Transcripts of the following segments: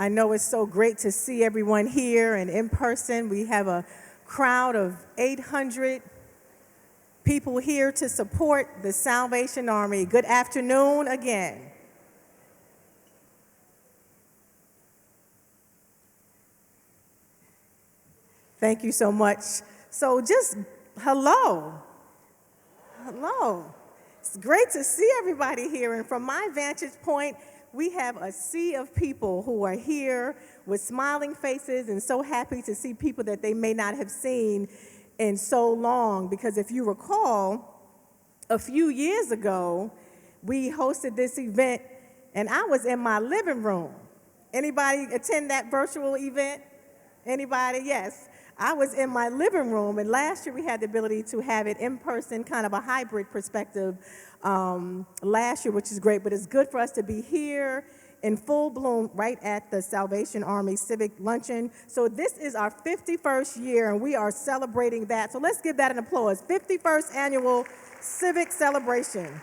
I know it's so great to see everyone here and in person. We have a crowd of 800 people here to support the Salvation Army. Good afternoon again. Thank you so much. So just hello. Hello. It's great to see everybody here. And from my vantage point, we have a sea of people who are here with smiling faces and so happy to see people that they may not have seen in so long. Because if you recall, a few years ago, we hosted this event and I was in my living room. Anybody attend that virtual event? Anybody? Yes. I was in my living room, and last year we had the ability to have it in person, kind of a hybrid perspective last year, which is great, but it's good for us to be here in full bloom right at the Salvation Army Civic Luncheon. So this is our 51st year, and we are celebrating that. So let's give that an applause. 51st Annual Civic Celebration.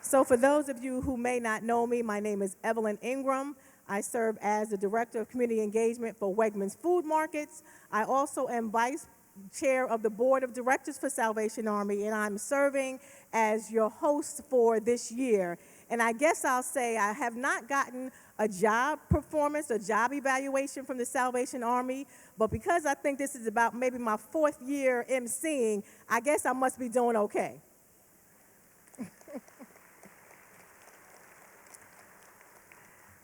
So for those of you who may not know me, my name is Evelyn Ingram. I serve as the Director of Community Engagement for Wegmans Food Markets. I also am Vice Chair of the Board of Directors for Salvation Army, and I'm serving as your host for this year. And I guess I'll say I have not gotten a job performance or job evaluation from the Salvation Army, but because I think this is about maybe my 4th year emceeing, I guess I must be doing okay.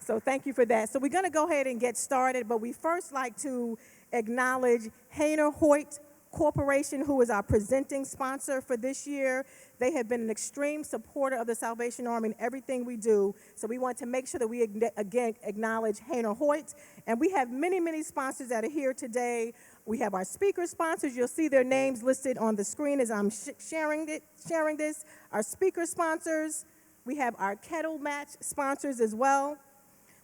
So thank you for that. So we're going to go ahead and get started, but we first like to acknowledge Hainer Hoyt Corporation, who is our presenting sponsor for this year. They have been an extreme supporter of the Salvation Army in everything we do, so we want to make sure that we again acknowledge Hainer Hoyt. And we have many, many sponsors that are here today. We have our speaker sponsors. You'll see their names listed on the screen as I'm sharing this. Our speaker sponsors. We have our kettle match sponsors as well.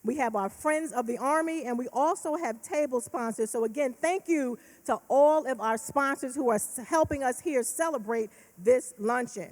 We have our Friends of the Army, and we also have table sponsors. So again, thank you to all of our sponsors who are helping us here celebrate this luncheon.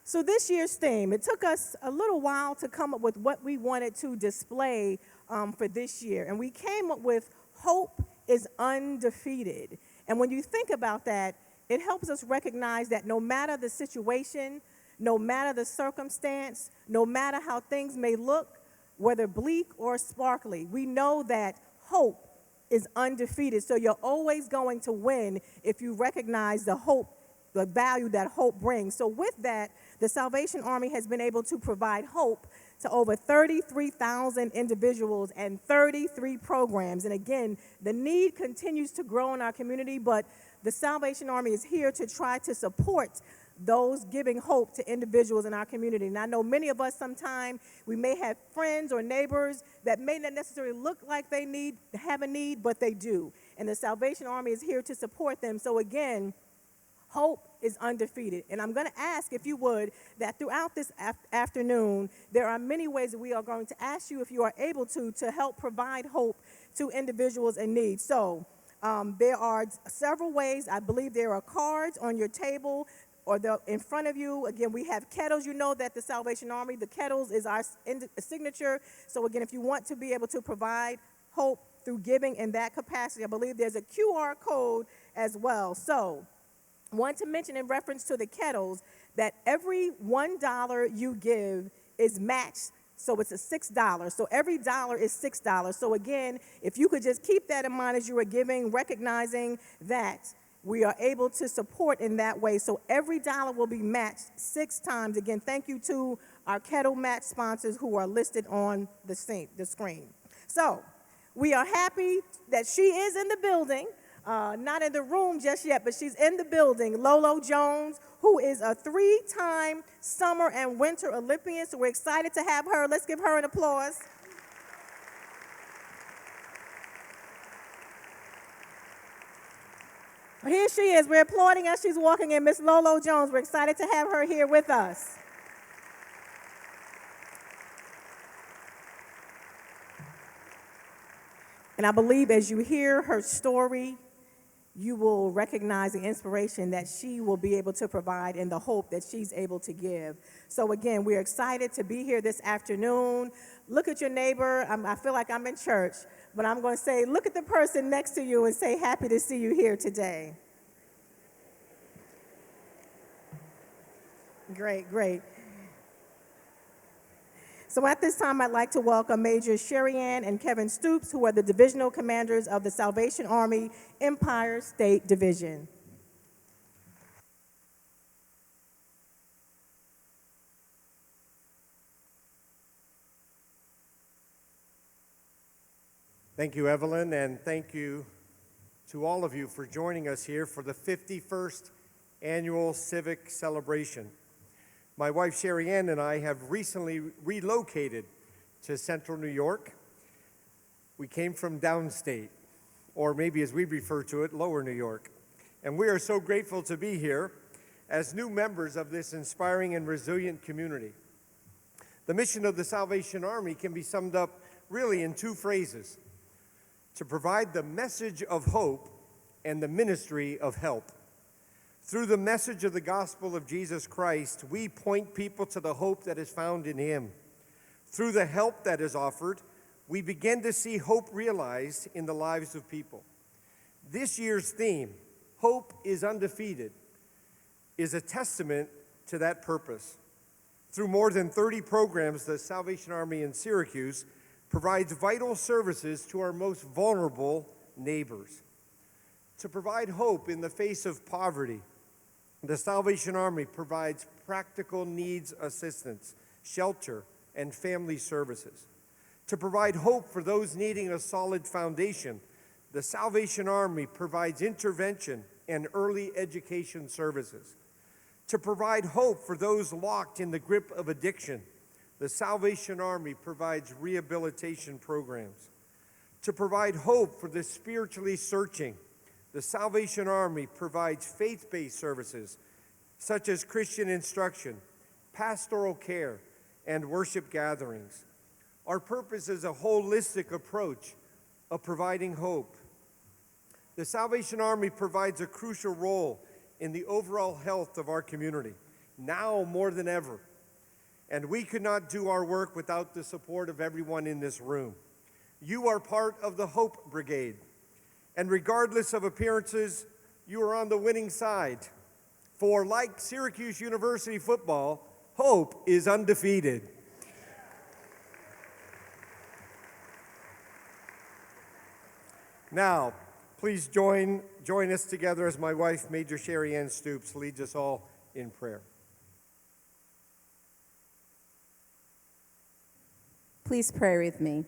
So this year's theme, it took us a little while to come up with what we wanted to display for this year. And we came up with Hope is Undefeated. And when you think about that, it helps us recognize that no matter the situation, no matter the circumstance, no matter how things may look, whether bleak or sparkly, we know that hope is undefeated. So you're always going to win if you recognize the hope, the value that hope brings. So with that, the Salvation Army has been able to provide hope to over 33,000 individuals and 33 programs. And again, the need continues to grow in our community, but the Salvation Army is here to try to support those giving hope to individuals in our community. And I know many of us sometimes, we may have friends or neighbors that may not necessarily look like they have a need, but they do. And the Salvation Army is here to support them. So again, hope is undefeated. And I'm going to ask, if you would, that throughout this afternoon, there are many ways that we are going to ask you if you are able to help provide hope to individuals in need. So there are several ways. I believe there are cards on your table or in front of you. Again, we have kettles. You know that the Salvation Army, the kettles is our signature. So again, if you want to be able to provide hope through giving in that capacity, I believe there's a QR code as well. So I want to mention in reference to the kettles that every $1 you give is matched. So it's a $6. So every dollar is $6. So again, if you could just keep that in mind as you are giving, recognizing that we are able to support in that way. So every dollar will be matched 6 times. Again, thank you to our kettle match sponsors who are listed on the screen. So we are happy that she is in the building. Not in the room just yet, but she's in the building. Lolo Jones, who is a 3-time summer and winter Olympian. So we're excited to have her. Let's give her an applause. Here she is. We're applauding as she's walking in. Miss Lolo Jones. We're excited to have her here with us. And I believe as you hear her story, you will recognize the inspiration that she will be able to provide and the hope that she's able to give. So again, we're excited to be here this afternoon. Look at your neighbor. I feel like I'm in church, but I'm going to say, look at the person next to you and say, happy to see you here today. Great, great. So at this time, I'd like to welcome Majors Sherry Ann and Kevin Stoops, who are the divisional commanders of the Salvation Army Empire State Division. Thank you, Evelyn, and thank you to all of you for joining us here for the 51st Annual Civic Celebration. My wife, Sherry Ann, and I have recently relocated to Central New York. We came from downstate, or maybe as we refer to it, Lower New York. And we are so grateful to be here as new members of this inspiring and resilient community. The mission of the Salvation Army can be summed up really in two phrases: to provide the message of hope and the ministry of help. Through the message of the gospel of Jesus Christ, we point people to the hope that is found in him. Through the help that is offered, we begin to see hope realized in the lives of people. This year's theme, Hope is Undefeated, is a testament to that purpose. Through more than 30 programs, the Salvation Army in Syracuse provides vital services to our most vulnerable neighbors. To provide hope in the face of poverty, the Salvation Army provides practical needs assistance, shelter, and family services. To provide hope for those needing a solid foundation, the Salvation Army provides intervention and early education services. To provide hope for those locked in the grip of addiction, the Salvation Army provides rehabilitation programs. To provide hope for the spiritually searching, the Salvation Army provides faith-based services such as Christian instruction, pastoral care, and worship gatherings. Our purpose is a holistic approach of providing hope. The Salvation Army provides a crucial role in the overall health of our community, now more than ever. And we could not do our work without the support of everyone in this room. You are part of the Hope Brigade. And regardless of appearances, you are on the winning side. For like Syracuse University football, hope is undefeated. Now, please join us together as my wife, Major Sherry Ann Stoops, leads us all in prayer. Please pray with me.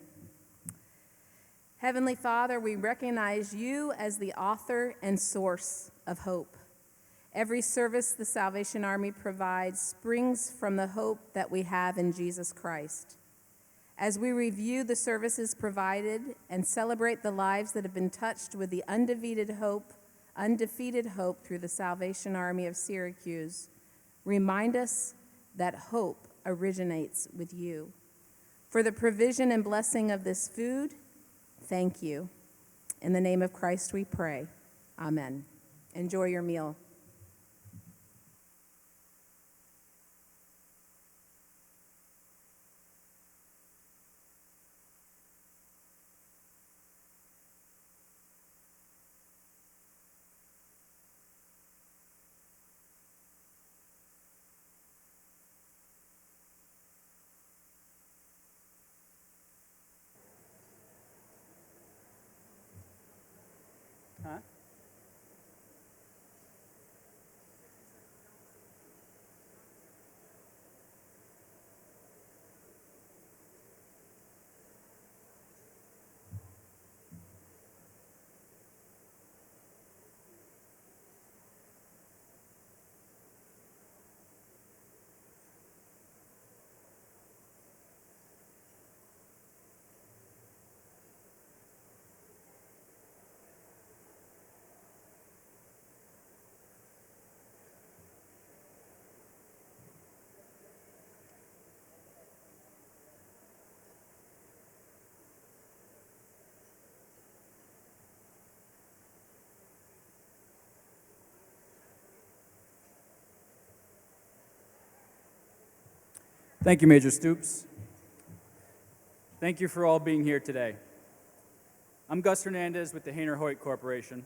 Heavenly Father, we recognize you as the author and source of hope. Every service the Salvation Army provides springs from the hope that we have in Jesus Christ. As we review the services provided and celebrate the lives that have been touched with the undefeated hope through the Salvation Army of Syracuse, remind us that hope originates with you. For the provision and blessing of this food, thank you. In the name of Christ we pray. Amen. Enjoy your meal. Thank you, Major Stoops. Thank you for all being here today. I'm Gus Hernandez with the Hayner-Hoyt Corporation.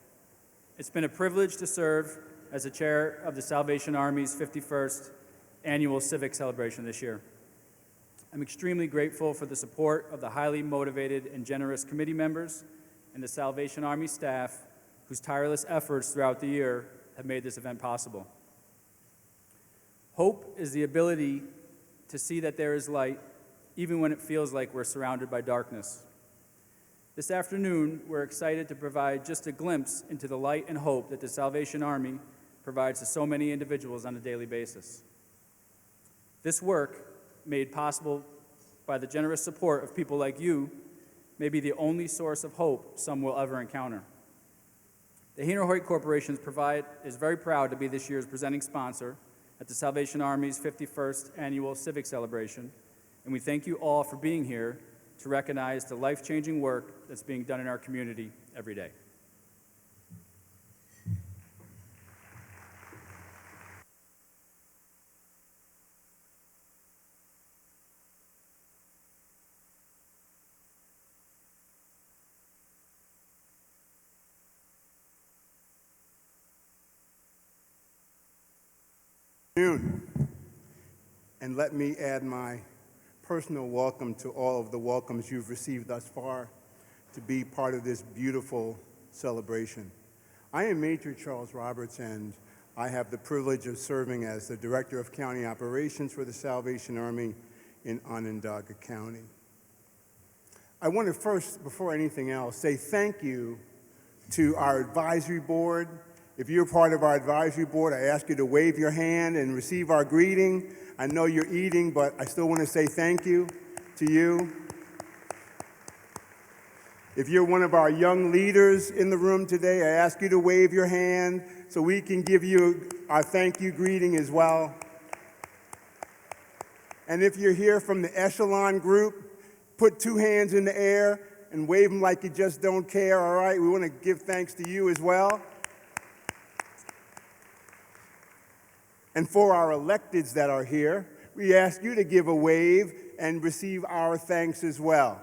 It's been a privilege to serve as the chair of the Salvation Army's 51st Annual Civic Celebration this year. I'm extremely grateful for the support of the highly motivated and generous committee members and the Salvation Army staff whose tireless efforts throughout the year have made this event possible. Hope is the ability to see that there is light even when it feels like we're surrounded by darkness. This afternoon, we're excited to provide just a glimpse into the light and hope that the Salvation Army provides to so many individuals on a daily basis. This work, made possible by the generous support of people like you, may be the only source of hope some will ever encounter. The Hayner-Hoyt Corporation is very proud to be this year's presenting sponsor at the Salvation Army's 51st Annual Civic Celebration, and we thank you all for being here to recognize the life-changing work that's being done in our community every day. And let me add my personal welcome to all of the welcomes you've received thus far to be part of this beautiful celebration. I am Major Charles Roberts, and I have the privilege of serving as the Director of County Operations for the Salvation Army in Onondaga County. I want to first, before anything else, say thank you to our advisory board. If you're part of our advisory board, I ask you to wave your hand and receive our greeting. I know you're eating, but I still want to say thank you to you. If you're one of our young leaders in the room today, I ask you to wave your hand so we can give you our thank you greeting as well. And if you're here from the Echelon group, put two hands in the air and wave them like you just don't care, all right? We want to give thanks to you as well. And for our electeds that are here, we ask you to give a wave and receive our thanks as well.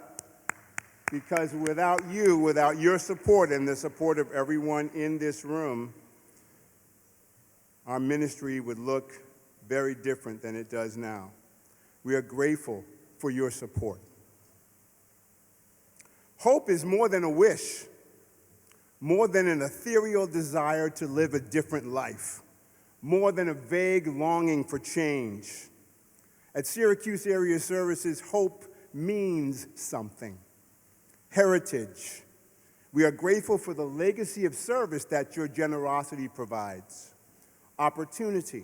Because without you, without your support and the support of everyone in this room, our ministry would look very different than it does now. We are grateful for your support. Hope is more than a wish, more than an ethereal desire to live a different life, more than a vague longing for change. At Syracuse Area Services, hope means something. Heritage. We are grateful for the legacy of service that your generosity provides. Opportunity.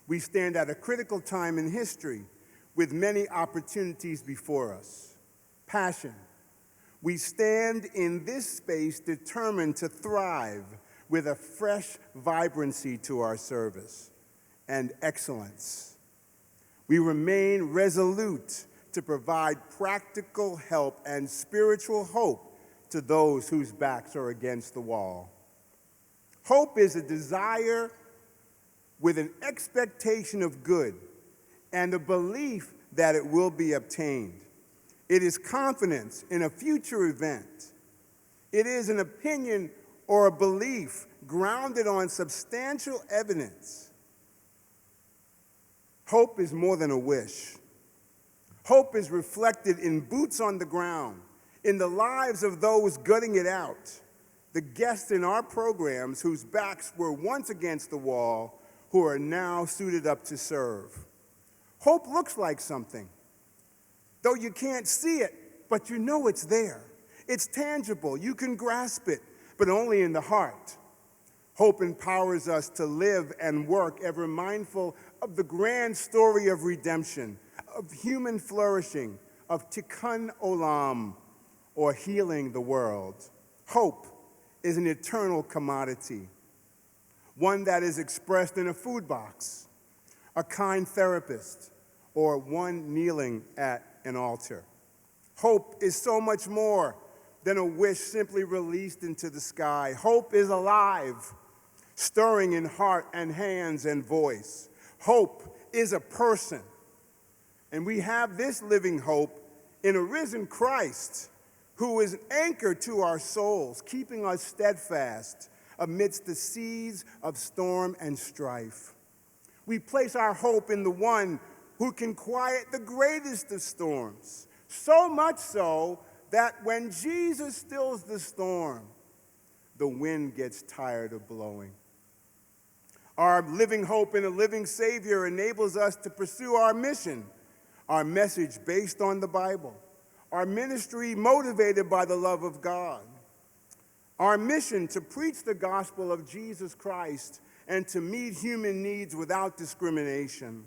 We stand at a critical time in history with many opportunities before us. Passion. We stand in this space determined to thrive with a fresh vibrancy to our service. And excellence. We remain resolute to provide practical help and spiritual hope to those whose backs are against the wall. Hope is a desire with an expectation of good and a belief that it will be obtained. It is confidence in a future event. It is an opinion or a belief grounded on substantial evidence. Hope is more than a wish. Hope is reflected in boots on the ground, in the lives of those gutting it out, the guests in our programs whose backs were once against the wall, who are now suited up to serve. Hope looks like something, though you can't see it, but you know it's there. It's tangible, you can grasp it, but only in the heart. Hope empowers us to live and work ever mindful of the grand story of redemption, of human flourishing, of tikkun olam, or healing the world. Hope is an eternal commodity, one that is expressed in a food box, a kind therapist, or one kneeling at an altar. Hope is so much more than a wish simply released into the sky. Hope is alive, stirring in heart and hands and voice. Hope is a person, And we have this living hope in a risen Christ, who is an anchor to our souls, keeping us steadfast amidst the seas of storm and strife. We place our hope in the one who can quiet the greatest of storms, so much so that when Jesus stills the storm, the wind gets tired of blowing. Our living hope in a living Savior enables us to pursue our mission, our message based on the Bible, our ministry motivated by the love of God, our mission to preach the gospel of Jesus Christ and to meet human needs without discrimination.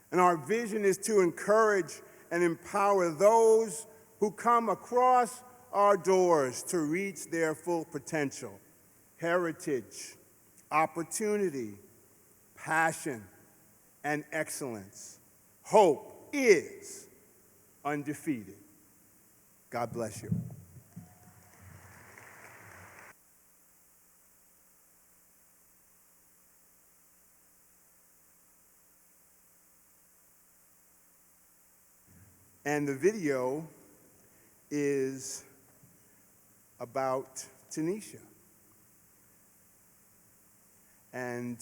And our vision is to encourage and empower those who come across our doors to reach their full potential, heritage, opportunity, passion, and excellence. Hope is undefeated. God bless you. And the video is about Tanisha. And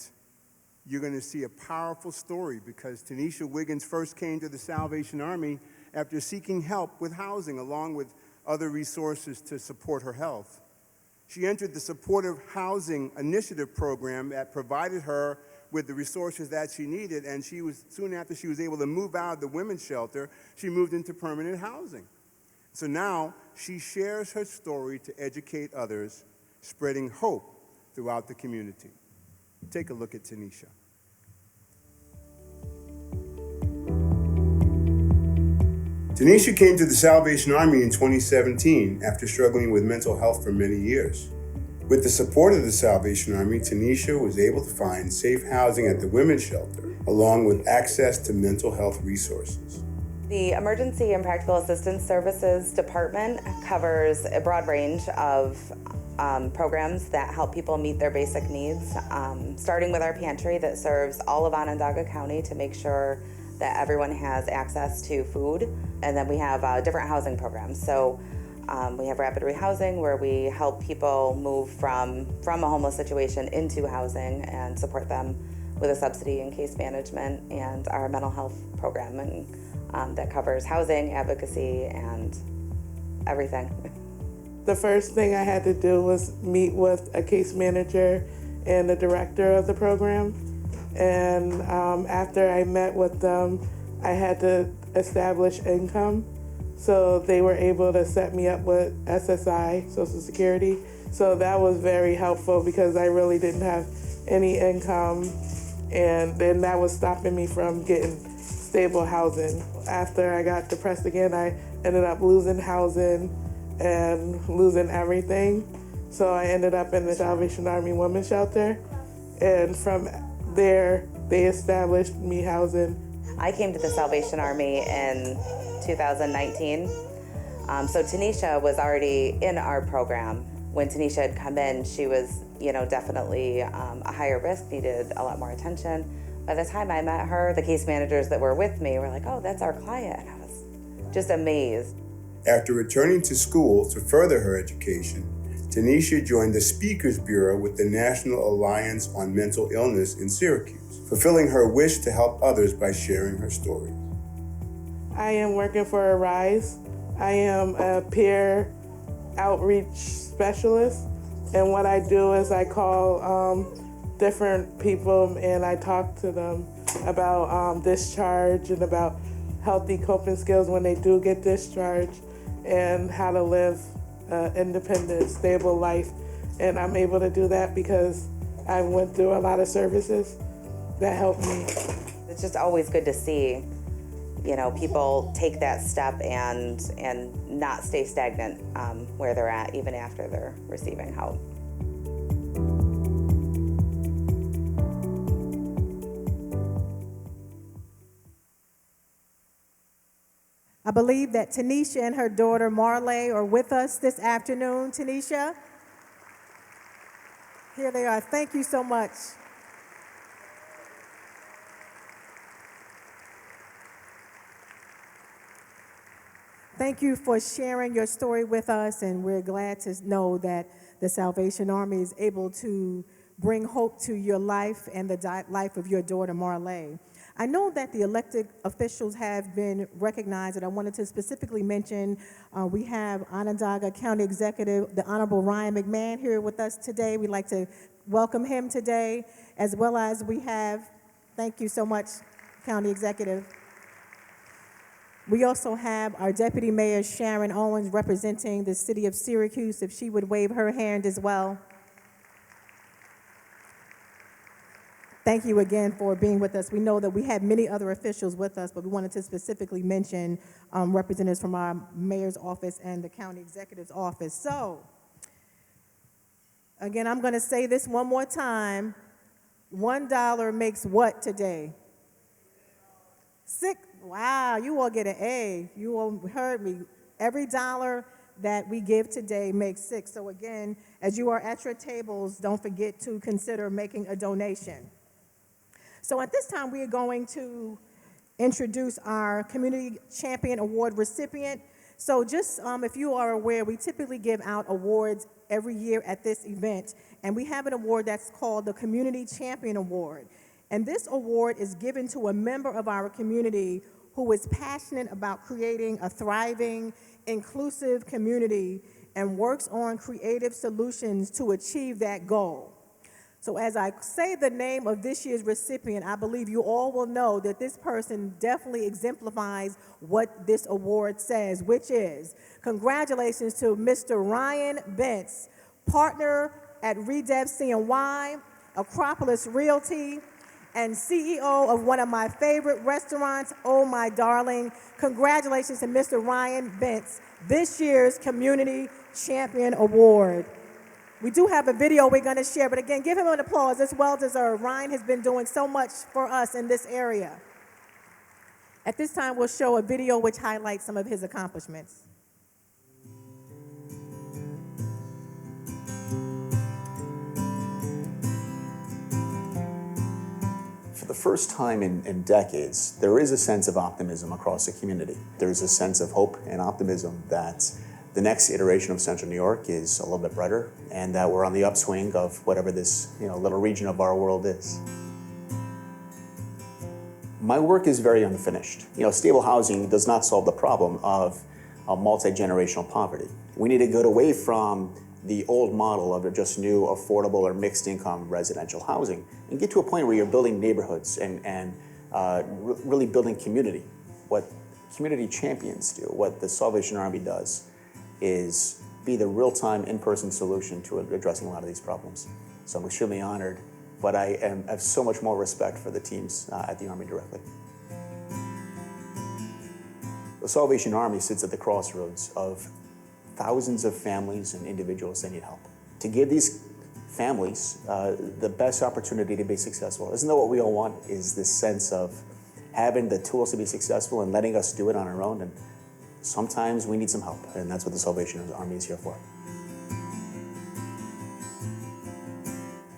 you're going to see a powerful story because Tanisha Wiggins first came to the Salvation Army after seeking help with housing along with other resources to support her health. She entered the Supportive Housing Initiative program that provided her with the resources that she needed, and soon after she was able to move out of the women's shelter, she moved into permanent housing. So now she shares her story to educate others, spreading hope throughout the community. Take a look at Tanisha. Tanisha came to the Salvation Army in 2017 after struggling with mental health for many years. With the support of the Salvation Army, Tanisha was able to find safe housing at the women's shelter, along with access to mental health resources. The Emergency and Practical Assistance Services Department covers a broad range of programs that help people meet their basic needs, starting with our pantry that serves all of Onondaga County to make sure that everyone has access to food. And then we have different housing programs. So we have rapid rehousing where we help people move from a homeless situation into housing and support them with a subsidy in case management, and our mental health program that covers housing, advocacy, and everything. The first thing I had to do was meet with a case manager and the director of the program. And after I met with them, I had to establish income. So they were able to set me up with SSI, Social Security. So that was very helpful because I really didn't have any income. And then that was stopping me from getting stable housing. After I got depressed again, I ended up losing housing and losing everything. So I ended up in the Salvation Army Women's Shelter. And from there, they established me housing. I came to the Salvation Army in 2019. So Tanisha was already in our program. When Tanisha had come in, she was, definitely a higher risk, needed a lot more attention. By the time I met her, the case managers that were with me were like, "Oh, that's our client." And I was just amazed. After returning to school to further her education, Tanisha joined the Speakers Bureau with the National Alliance on Mental Illness in Syracuse, fulfilling her wish to help others by sharing her story. I am working for Arise. I am a peer outreach specialist, and what I do is I call different people and I talk to them about discharge and about healthy coping skills when they do get discharged and how to live an independent, stable life. And I'm able to do that because I went through a lot of services that helped me. It's just always good to see, people take that step and not stay stagnant where they're at, even after they're receiving help. I believe that Tanisha and her daughter Marley are with us this afternoon. Tanisha, here they are. Thank you so much. Thank you for sharing your story with us, and we're glad to know that the Salvation Army is able to bring hope to your life and the life of your daughter, Marley. I know that the elected officials have been recognized, and I wanted to specifically mention we have Onondaga County Executive, the Honorable Ryan McMahon, here with us today. We'd like to welcome him today, as well as we have, thank you so much, County Executive. We also have our Deputy Mayor, Sharon Owens, representing the city of Syracuse, if she would wave her hand as well. Thank you again for being with us. We know that we have many other officials with us, but we wanted to specifically mention representatives from our mayor's office and the county executive's office. So, again, I'm going to say this one more time. $1 makes what today? Wow, you all get an A. You all heard me. Every dollar that we give today makes 6. So again, as you are at your tables, don't forget to consider making a donation. So at this time, we are going to introduce our Community Champion Award recipient. So just if you are aware, we typically give out awards every year at this event, and we have an award that's called the Community Champion Award. And this award is given to a member of our community who is passionate about creating a thriving, inclusive community and works on creative solutions to achieve that goal. So as I say the name of this year's recipient, I believe you all will know that this person definitely exemplifies what this award says, which is congratulations to Mr. Ryan Bentz, partner at Redev C&Y, Acropolis Realty, and CEO of one of my favorite restaurants, Oh My Darling. Congratulations to Mr. Ryan Bentz, this year's Community Champion Award. We do have a video we're going to share, but again, give him an applause. It's well deserved. Ryan has been doing so much for us in this area. At this time, we'll show a video which highlights some of his accomplishments. For the first time in decades, there is a sense of optimism across the community. There's a sense of hope and optimism that the next iteration of Central New York is a little bit brighter, and that we're on the upswing of whatever this little region of our world is. My work is very unfinished. Stable housing does not solve the problem of multi-generational poverty. We need to get away from the old model of just new, affordable, or mixed-income residential housing and get to a point where you're building neighborhoods and really building community. What community champions do, what the Salvation Army does, is be the real-time, in-person solution to addressing a lot of these problems. So I'm extremely honored, but I have so much more respect for the teams at the Army directly. The Salvation Army sits at the crossroads of thousands of families and individuals that need help. To give these families the best opportunity to be successful. Isn't that what we all want, is this sense of having the tools to be successful and letting us do it on our own? And sometimes we need some help, and that's what the Salvation Army is here for.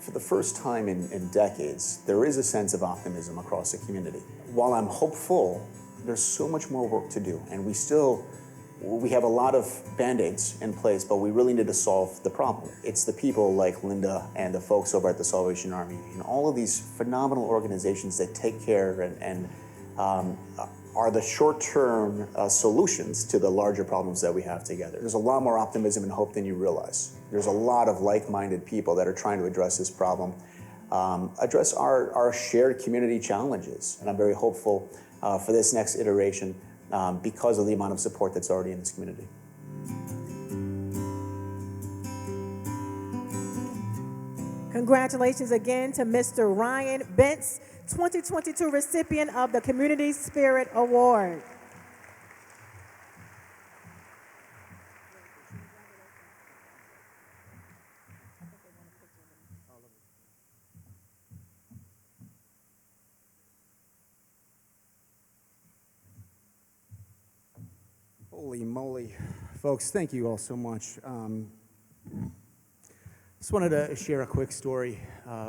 For the first time in decades, there is a sense of optimism across the community. While I'm hopeful, there's so much more work to do, and we have a lot of Band-Aids in place, but we really need to solve the problem. It's the people like Linda and the folks over at the Salvation Army and all of these phenomenal organizations that take care and are the short-term solutions to the larger problems that we have together. There's a lot more optimism and hope than you realize. There's a lot of like-minded people that are trying to address this problem, address our shared community challenges. And I'm very hopeful for this next iteration because of the amount of support that's already in this community. Congratulations again to Mr. Ryan Bentz, 2022 recipient of the Community Spirit Award. Holy moly. Folks, thank you all so much. Just wanted to share a quick story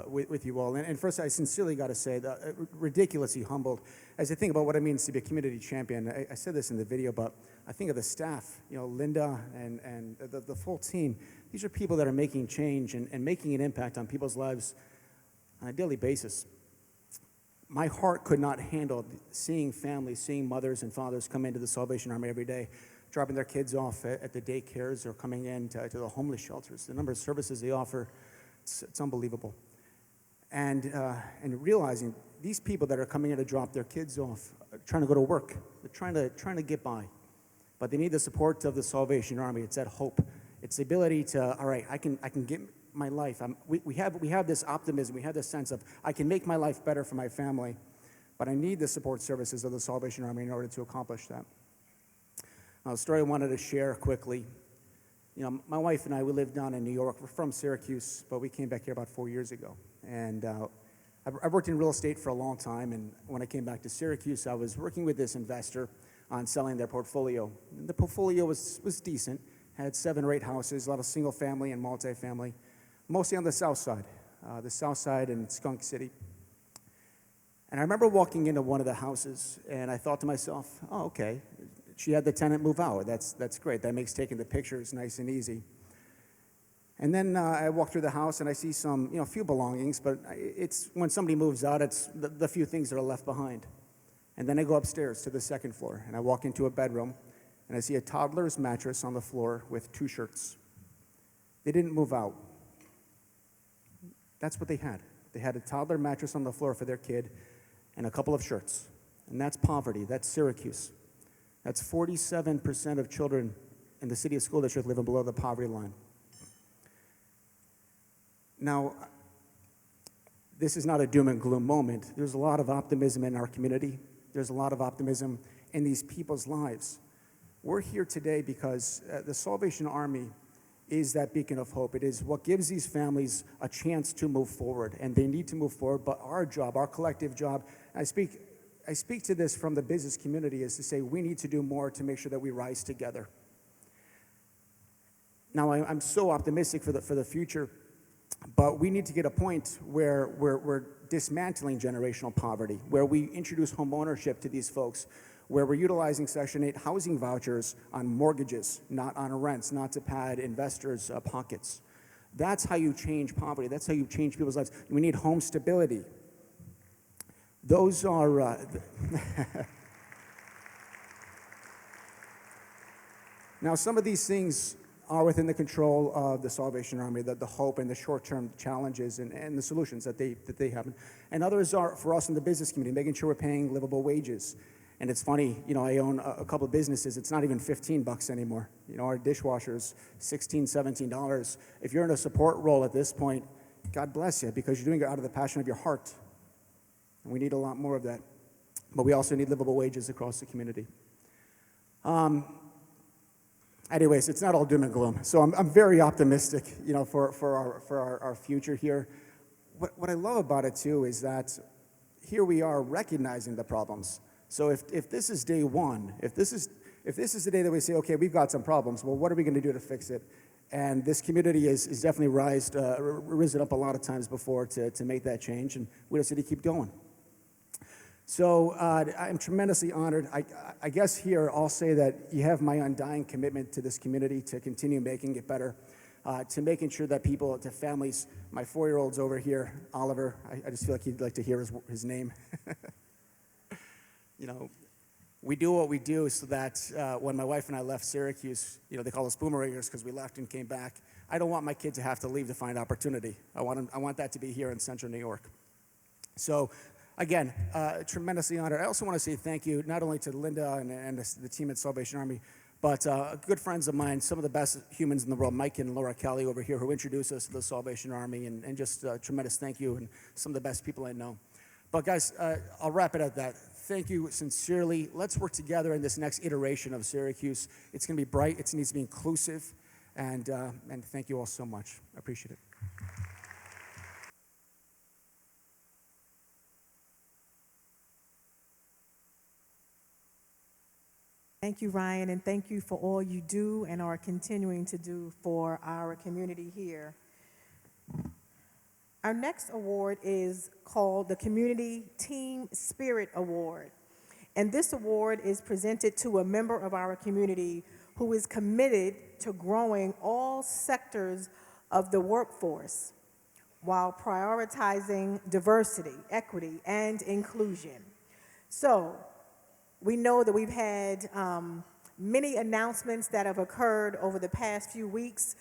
with you all. And first, I sincerely got to say that ridiculously humbled as I think about what it means to be a community champion. I said this in the video, but I think of the staff, Linda and the full team. These are people that are making change and making an impact on people's lives on a daily basis. My heart could not handle seeing families, seeing mothers and fathers come into the Salvation Army every day, dropping their kids off at the daycares or coming in to the homeless shelters. The number of services they offer, it's unbelievable. And realizing these people that are coming in to drop their kids off, trying to go to work, they're trying to get by, but they need the support of the Salvation Army. It's that hope. It's the ability to, all right, I can get my life. We have this optimism. We have this sense of I can make my life better for my family, but I need the support services of the Salvation Army in order to accomplish that. A story I wanted to share quickly. My wife and I, we live down in New York. We're from Syracuse, but we came back here about 4 years ago. And I've worked in real estate for a long time, and when I came back to Syracuse, I was working with this investor on selling their portfolio. And the portfolio was decent, had 7 or 8 houses, a lot of single family and multifamily, mostly on the south side in Skunk City. And I remember walking into one of the houses, and I thought to myself, oh, okay. She had the tenant move out. That's great. That makes taking the pictures nice and easy. And then I walk through the house and I see some, few belongings, but it's when somebody moves out, it's the few things that are left behind. And then I go upstairs to the second floor and I walk into a bedroom and I see a toddler's mattress on the floor with 2 shirts. They didn't move out. That's what they had. They had a toddler mattress on the floor for their kid and a couple of shirts. And that's poverty. That's Syracuse. That's 47% of children in the city school district living below the poverty line. Now, this is not a doom and gloom moment. There's a lot of optimism in our community. There's a lot of optimism in these people's lives. We're here today because the Salvation Army is that beacon of hope. It is what gives these families a chance to move forward, and they need to move forward, but our job, our collective job, I speak to this from the business community, is to say we need to do more to make sure that we rise together. Now, I'm so optimistic for the future, but we need to get a point where we're dismantling generational poverty, where we introduce home ownership to these folks, where we're utilizing Section 8 housing vouchers on mortgages, not on rents, not to pad investors' pockets. That's how you change poverty. That's how you change people's lives. We need home stability. Those are, now some of these things are within the control of the Salvation Army, the hope and the short-term challenges and the solutions that they have. And others are for us in the business community, making sure we're paying livable wages. And it's funny, I own a couple of businesses. It's not even $15 anymore. Our dishwasher's $16, $17. If you're in a support role at this point, God bless you, because you're doing it out of the passion of your heart. And we need a lot more of that. But we also need livable wages across the community. Anyways, it's not all doom and gloom. So I'm very optimistic, for our future here. What I love about it too is that here we are recognizing the problems. So if this is day one, if this is the day that we say, okay, we've got some problems, well, what are we going to do to fix it? And this community is definitely risen up a lot of times before to make that change, and we just need to keep going. So I'm tremendously honored. I guess here I'll say that you have my undying commitment to this community to continue making it better, to making sure that people, to families, my 4-year-old's over here, Oliver, I just feel like he'd like to hear his name. We do what we do so that when my wife and I left Syracuse, they call us boomerangers because we left and came back. I don't want my kid to have to leave to find opportunity. I want that to be here in Central New York. So, again, tremendously honored. I also want to say thank you not only to Linda and the team at Salvation Army, but good friends of mine, some of the best humans in the world, Mike and Laura Kelly over here, who introduced us to the Salvation Army, and just tremendous thank you, and some of the best people I know. But guys, I'll wrap it at that. Thank you sincerely. Let's work together in this next iteration of Syracuse. It's going to be bright. It needs to be inclusive. And thank you all so much. I appreciate it. Thank you, Ryan, and thank you for all you do and are continuing to do for our community here. Our next award is called the Community Team Spirit Award. And this award is presented to a member of our community who is committed to growing all sectors of the workforce while prioritizing diversity, equity, and inclusion. So, we know that we've had many announcements that have occurred over the past few weeks.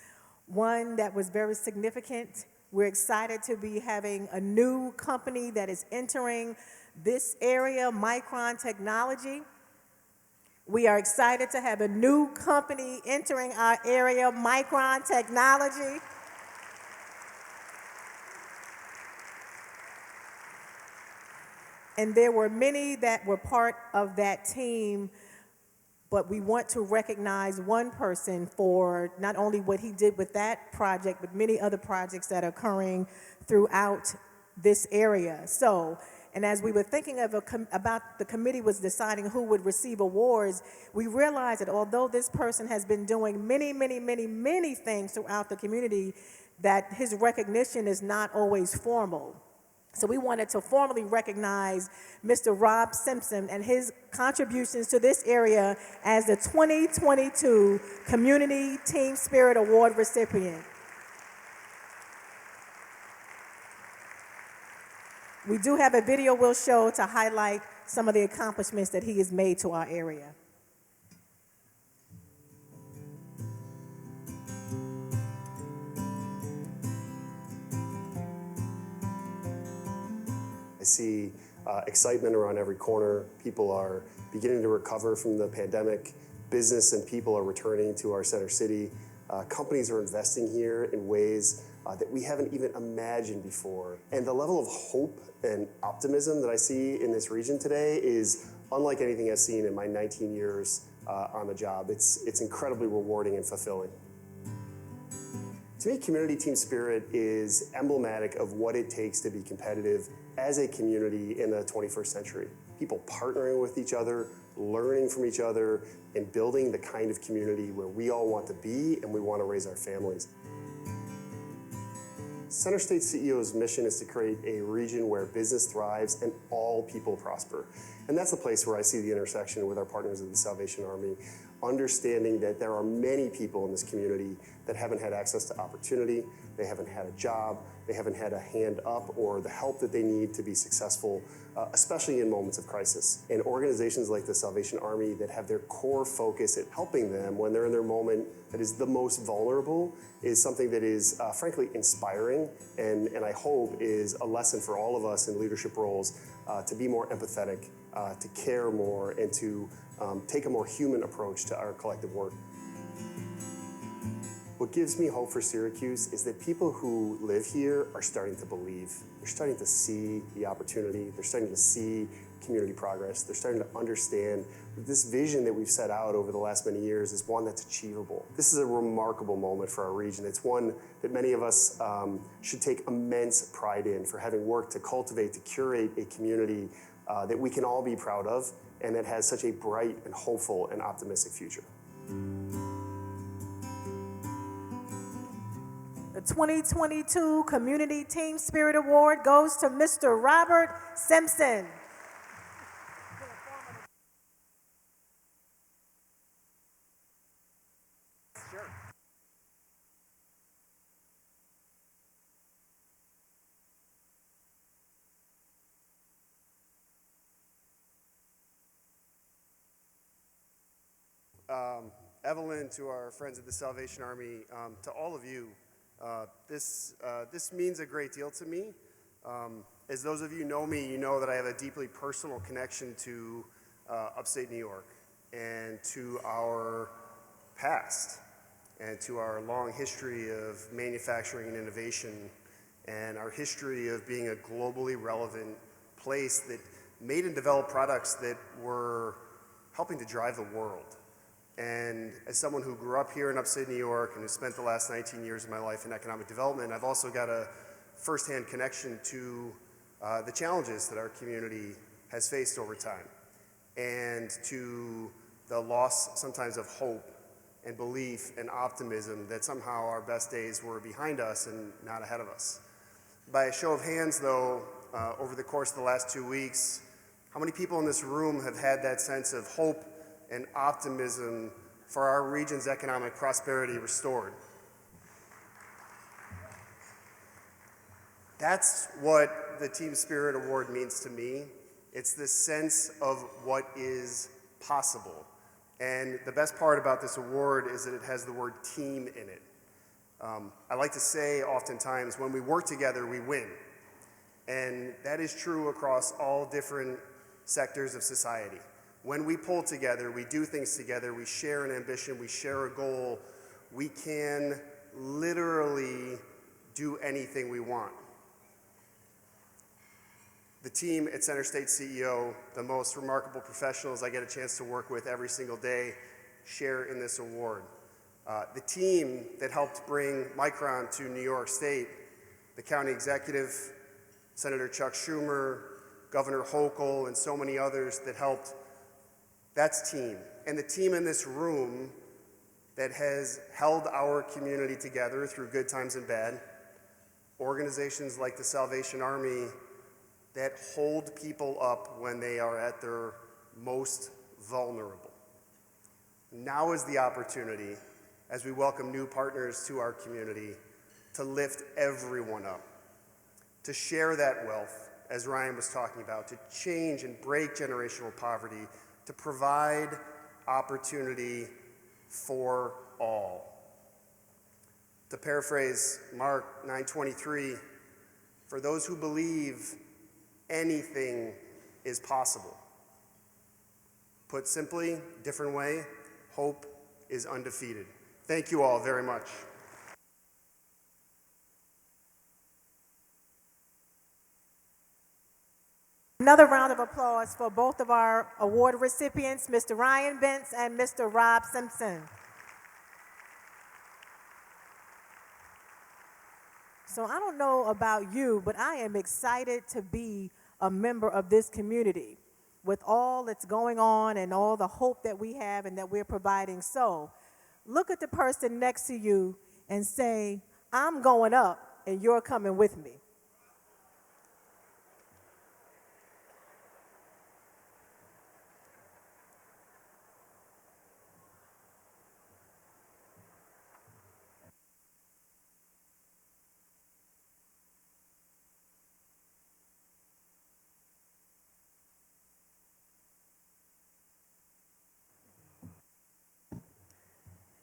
One that was very significant. We're excited to be having a new company that is entering this area, Micron Technology. We are excited to have a new company entering our area, Micron Technology. And there were many that were part of that team, but we want to recognize one person for not only what he did with that project, but many other projects that are occurring throughout this area. So, and as we were thinking of about the committee was deciding who would receive awards, we realized that although this person has been doing many things throughout the community, that his recognition is not always formal. So we wanted to formally recognize Mr. Rob Simpson and his contributions to this area as the 2022 Community Team Spirit Award recipient. We do have a video we'll show to highlight some of the accomplishments that he has made to our area. I see excitement around every corner. People are beginning to recover from the pandemic. Business and people are returning to our center city. Companies are investing here in ways that we haven't even imagined before. And the level of hope and optimism that I see in this region today is unlike anything I've seen in my 19 years on the job. It's incredibly rewarding and fulfilling. To me, community team spirit is emblematic of what it takes to be competitive as a community in the 21st century. People partnering with each other, learning from each other, and building the kind of community where we all want to be and we want to raise our families. Center State CEO's mission is to create a region where business thrives and all people prosper. And that's the place where I see the intersection with our partners at the Salvation Army, understanding that there are many people in this community that haven't had access to opportunity, they haven't had a job, they haven't had a hand up or the help that they need to be successful, especially in moments of crisis. And organizations like the Salvation Army that have their core focus at helping them when they're in their moment that is the most vulnerable is something that is frankly inspiring and I hope is a lesson for all of us in leadership roles to be more empathetic, to care more, and to take a more human approach to our collective work. What gives me hope for Syracuse is that people who live here are starting to believe. They're starting to see the opportunity. They're starting to see community progress. They're starting to understand that this vision that we've set out over the last many years is one that's achievable. This is a remarkable moment for our region. It's one that many of us should take immense pride in for having worked to cultivate, to curate a community that we can all be proud of and that has such a bright and hopeful and optimistic future. The 2022 Community Team Spirit Award goes to Mr. Robert Simpson. Evelyn, to our friends at the Salvation Army, to all of you, this means a great deal to me. As those of you know me, you know that I have a deeply personal connection to upstate New York and to our past and to our long history of manufacturing and innovation and our history of being a globally relevant place that made and developed products that were helping to drive the world. And as someone who grew up here in upstate New York and who spent the last 19 years of my life in economic development, I've also got a firsthand connection to the challenges that our community has faced over time and to the loss sometimes of hope and belief and optimism that somehow our best days were behind us and not ahead of us. By a show of hands, though, over the course of the last 2 weeks, how many people in this room have had that sense of hope and optimism for our region's economic prosperity restored? That's what the Team Spirit Award means to me. It's this sense of what is possible. And the best part about this award is that it has the word team in it. I like to say oftentimes, when we work together, we win. And that is true across all different sectors of society. When we pull together, we do things together, we share an ambition, we share a goal, we can literally do anything we want. The team at Center State CEO, the most remarkable professionals I get a chance to work with every single day, share in this award. The team that helped bring Micron to New York State, the county executive, Senator Chuck Schumer, Governor Hochul, and so many others that helped, that's team. And the team in this room that has held our community together through good times and bad, organizations like the Salvation Army that hold people up when they are at their most vulnerable. Now is the opportunity, as we welcome new partners to our community, to lift everyone up, to share that wealth, as Ryan was talking about, to change and break generational poverty, to provide opportunity for all. To paraphrase Mark 9:23, for those who believe, anything is possible. Put simply, different way, hope is undefeated. Thank you all very much. Another round of applause for both of our award recipients, Mr. Ryan Bentz and Mr. Rob Simpson. So I don't know about you, but I am excited to be a member of this community with all that's going on and all the hope that we have and that we're providing. So look at the person next to you and say, I'm going up and you're coming with me.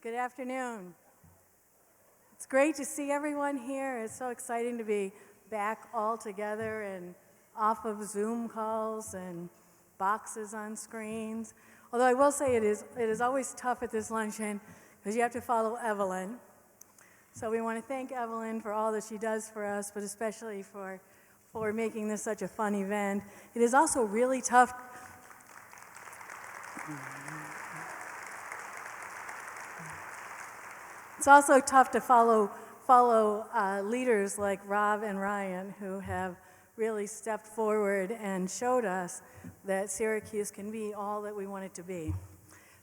Good afternoon. It's great to see everyone here. It's so exciting to be back all together and off of Zoom calls and boxes on screens. Although I will say it is always tough at this luncheon because you have to follow Evelyn. So we want to thank Evelyn for all that she does for us, but especially for making this such a fun event. It is also really tough. It's also tough to follow leaders like Rob and Ryan, who have really stepped forward and showed us that Syracuse can be all that we want it to be.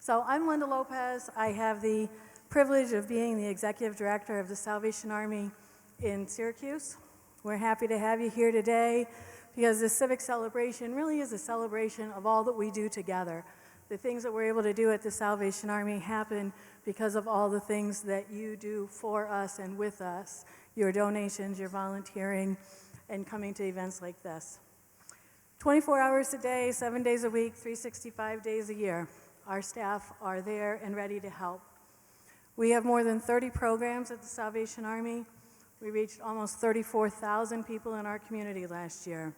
So I'm Linda Lopez. I have the privilege of being the executive director of the Salvation Army in Syracuse. We're happy to have you here today because the Civic celebration really is a celebration of all that we do together. The things that we're able to do at the Salvation Army happen because of all the things that you do for us and with us, your donations, your volunteering, and coming to events like this. 24 hours a day, 7 days a week, 365 days a year. Our staff are there and ready to help. We have more than 30 programs at the Salvation Army. We reached almost 34,000 people in our community last year.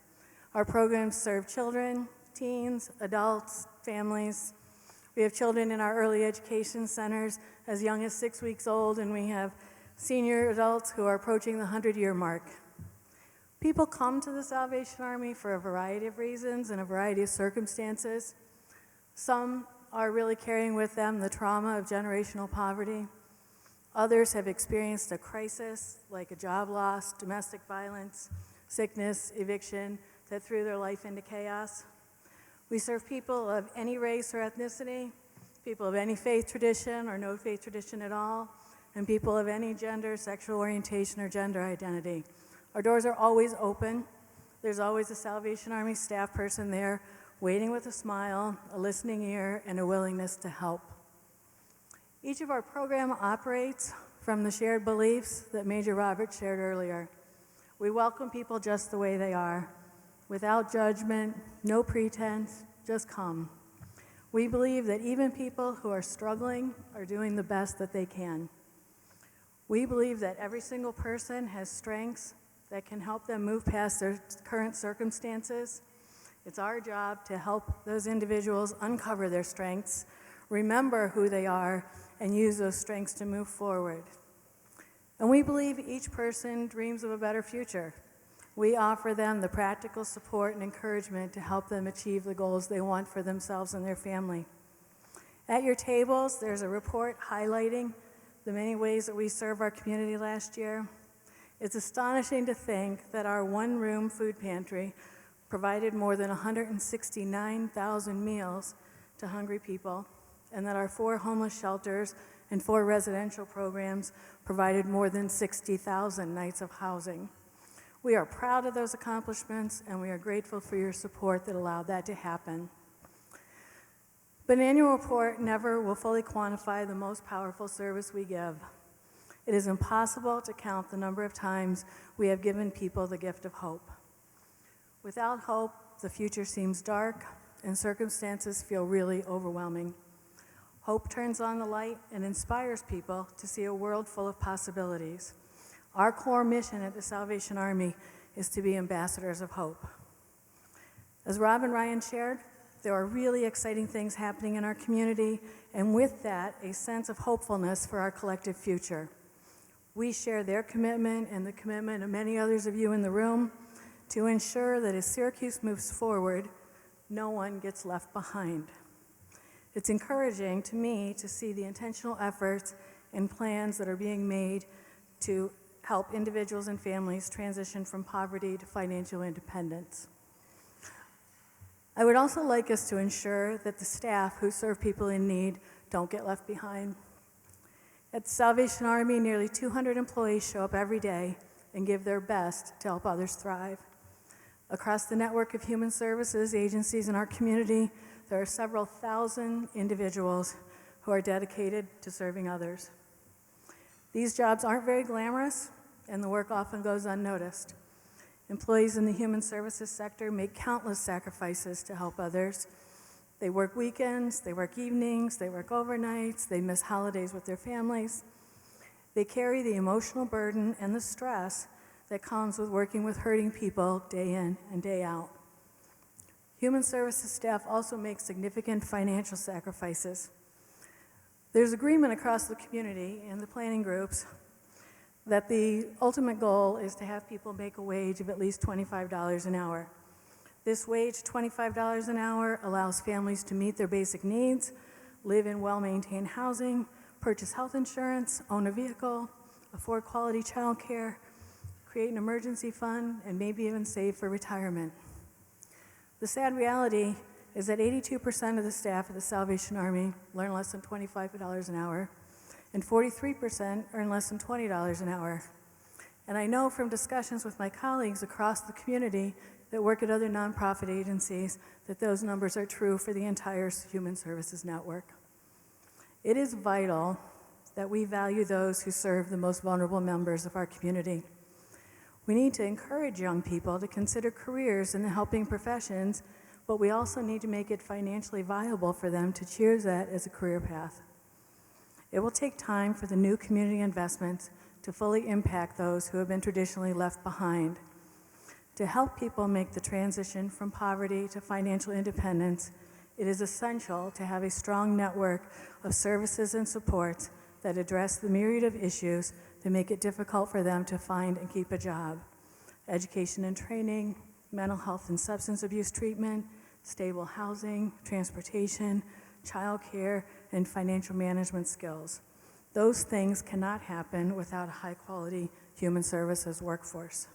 Our programs serve children, teens, adults, families. We have children in our early education centers as young as 6 weeks old, and we have senior adults who are approaching the 100-year mark. People come to the Salvation Army for a variety of reasons and a variety of circumstances. Some are really carrying with them the trauma of generational poverty. Others have experienced a crisis like a job loss, domestic violence, sickness, eviction that threw their life into chaos. We serve people of any race or ethnicity, people of any faith tradition or no faith tradition at all, and people of any gender, sexual orientation, or gender identity. Our doors are always open. There's always a Salvation Army staff person there, waiting with a smile, a listening ear, and a willingness to help. Each of our program operates from the shared beliefs that Major Robert shared earlier. We welcome people just the way they are, without judgment, no pretense, just come. We believe that even people who are struggling are doing the best that they can. We believe that every single person has strengths that can help them move past their current circumstances. It's our job to help those individuals uncover their strengths, remember who they are, and use those strengths to move forward. And we believe each person dreams of a better future. We offer them the practical support and encouragement to help them achieve the goals they want for themselves and their family. At your tables, there's a report highlighting the many ways that we serve our community last year. It's astonishing to think that our one-room food pantry provided more than 169,000 meals to hungry people, and that our 4 homeless shelters and 4 residential programs provided more than 60,000 nights of housing. We are proud of those accomplishments, and we are grateful for your support that allowed that to happen. But an annual report never will fully quantify the most powerful service we give. It is impossible to count the number of times we have given people the gift of hope. Without hope, the future seems dark, and circumstances feel really overwhelming. Hope turns on the light and inspires people to see a world full of possibilities. Our core mission at the Salvation Army is to be ambassadors of hope. As Rob and Ryan shared, there are really exciting things happening in our community, and with that, a sense of hopefulness for our collective future. We share their commitment and the commitment of many others of you in the room to ensure that as Syracuse moves forward, no one gets left behind. It's encouraging to me to see the intentional efforts and plans that are being made to help individuals and families transition from poverty to financial independence. I would also like us to ensure that the staff who serve people in need don't get left behind. At the Salvation Army, nearly 200 employees show up every day and give their best to help others thrive. Across the network of human services agencies in our community, there are several thousand individuals who are dedicated to serving others. These jobs aren't very glamorous, and the work often goes unnoticed. Employees in the human services sector make countless sacrifices to help others. They work weekends, they work evenings, they work overnights, they miss holidays with their families. They carry the emotional burden and the stress that comes with working with hurting people day in and day out. Human services staff also make significant financial sacrifices. There's agreement across the community and the planning groups that the ultimate goal is to have people make a wage of at least $25 an hour. This wage, $25 an hour, allows families to meet their basic needs, live in well-maintained housing, purchase health insurance, own a vehicle, afford quality child care, create an emergency fund, and maybe even save for retirement. The sad reality is that 82% of the staff of the Salvation Army learn less than $25 an hour, and 43% earn less than $20 an hour. And I know from discussions with my colleagues across the community that work at other nonprofit agencies that those numbers are true for the entire human services network. It is vital that we value those who serve the most vulnerable members of our community. We need to encourage young people to consider careers in the helping professions, but we also need to make it financially viable for them to choose that as a career path. It will take time for the new community investments to fully impact those who have been traditionally left behind. To help people make the transition from poverty to financial independence, it is essential to have a strong network of services and supports that address the myriad of issues that make it difficult for them to find and keep a job. Education and training, mental health and substance abuse treatment, stable housing, transportation, child care, and financial management skills. Those things cannot happen without a high-quality human services workforce.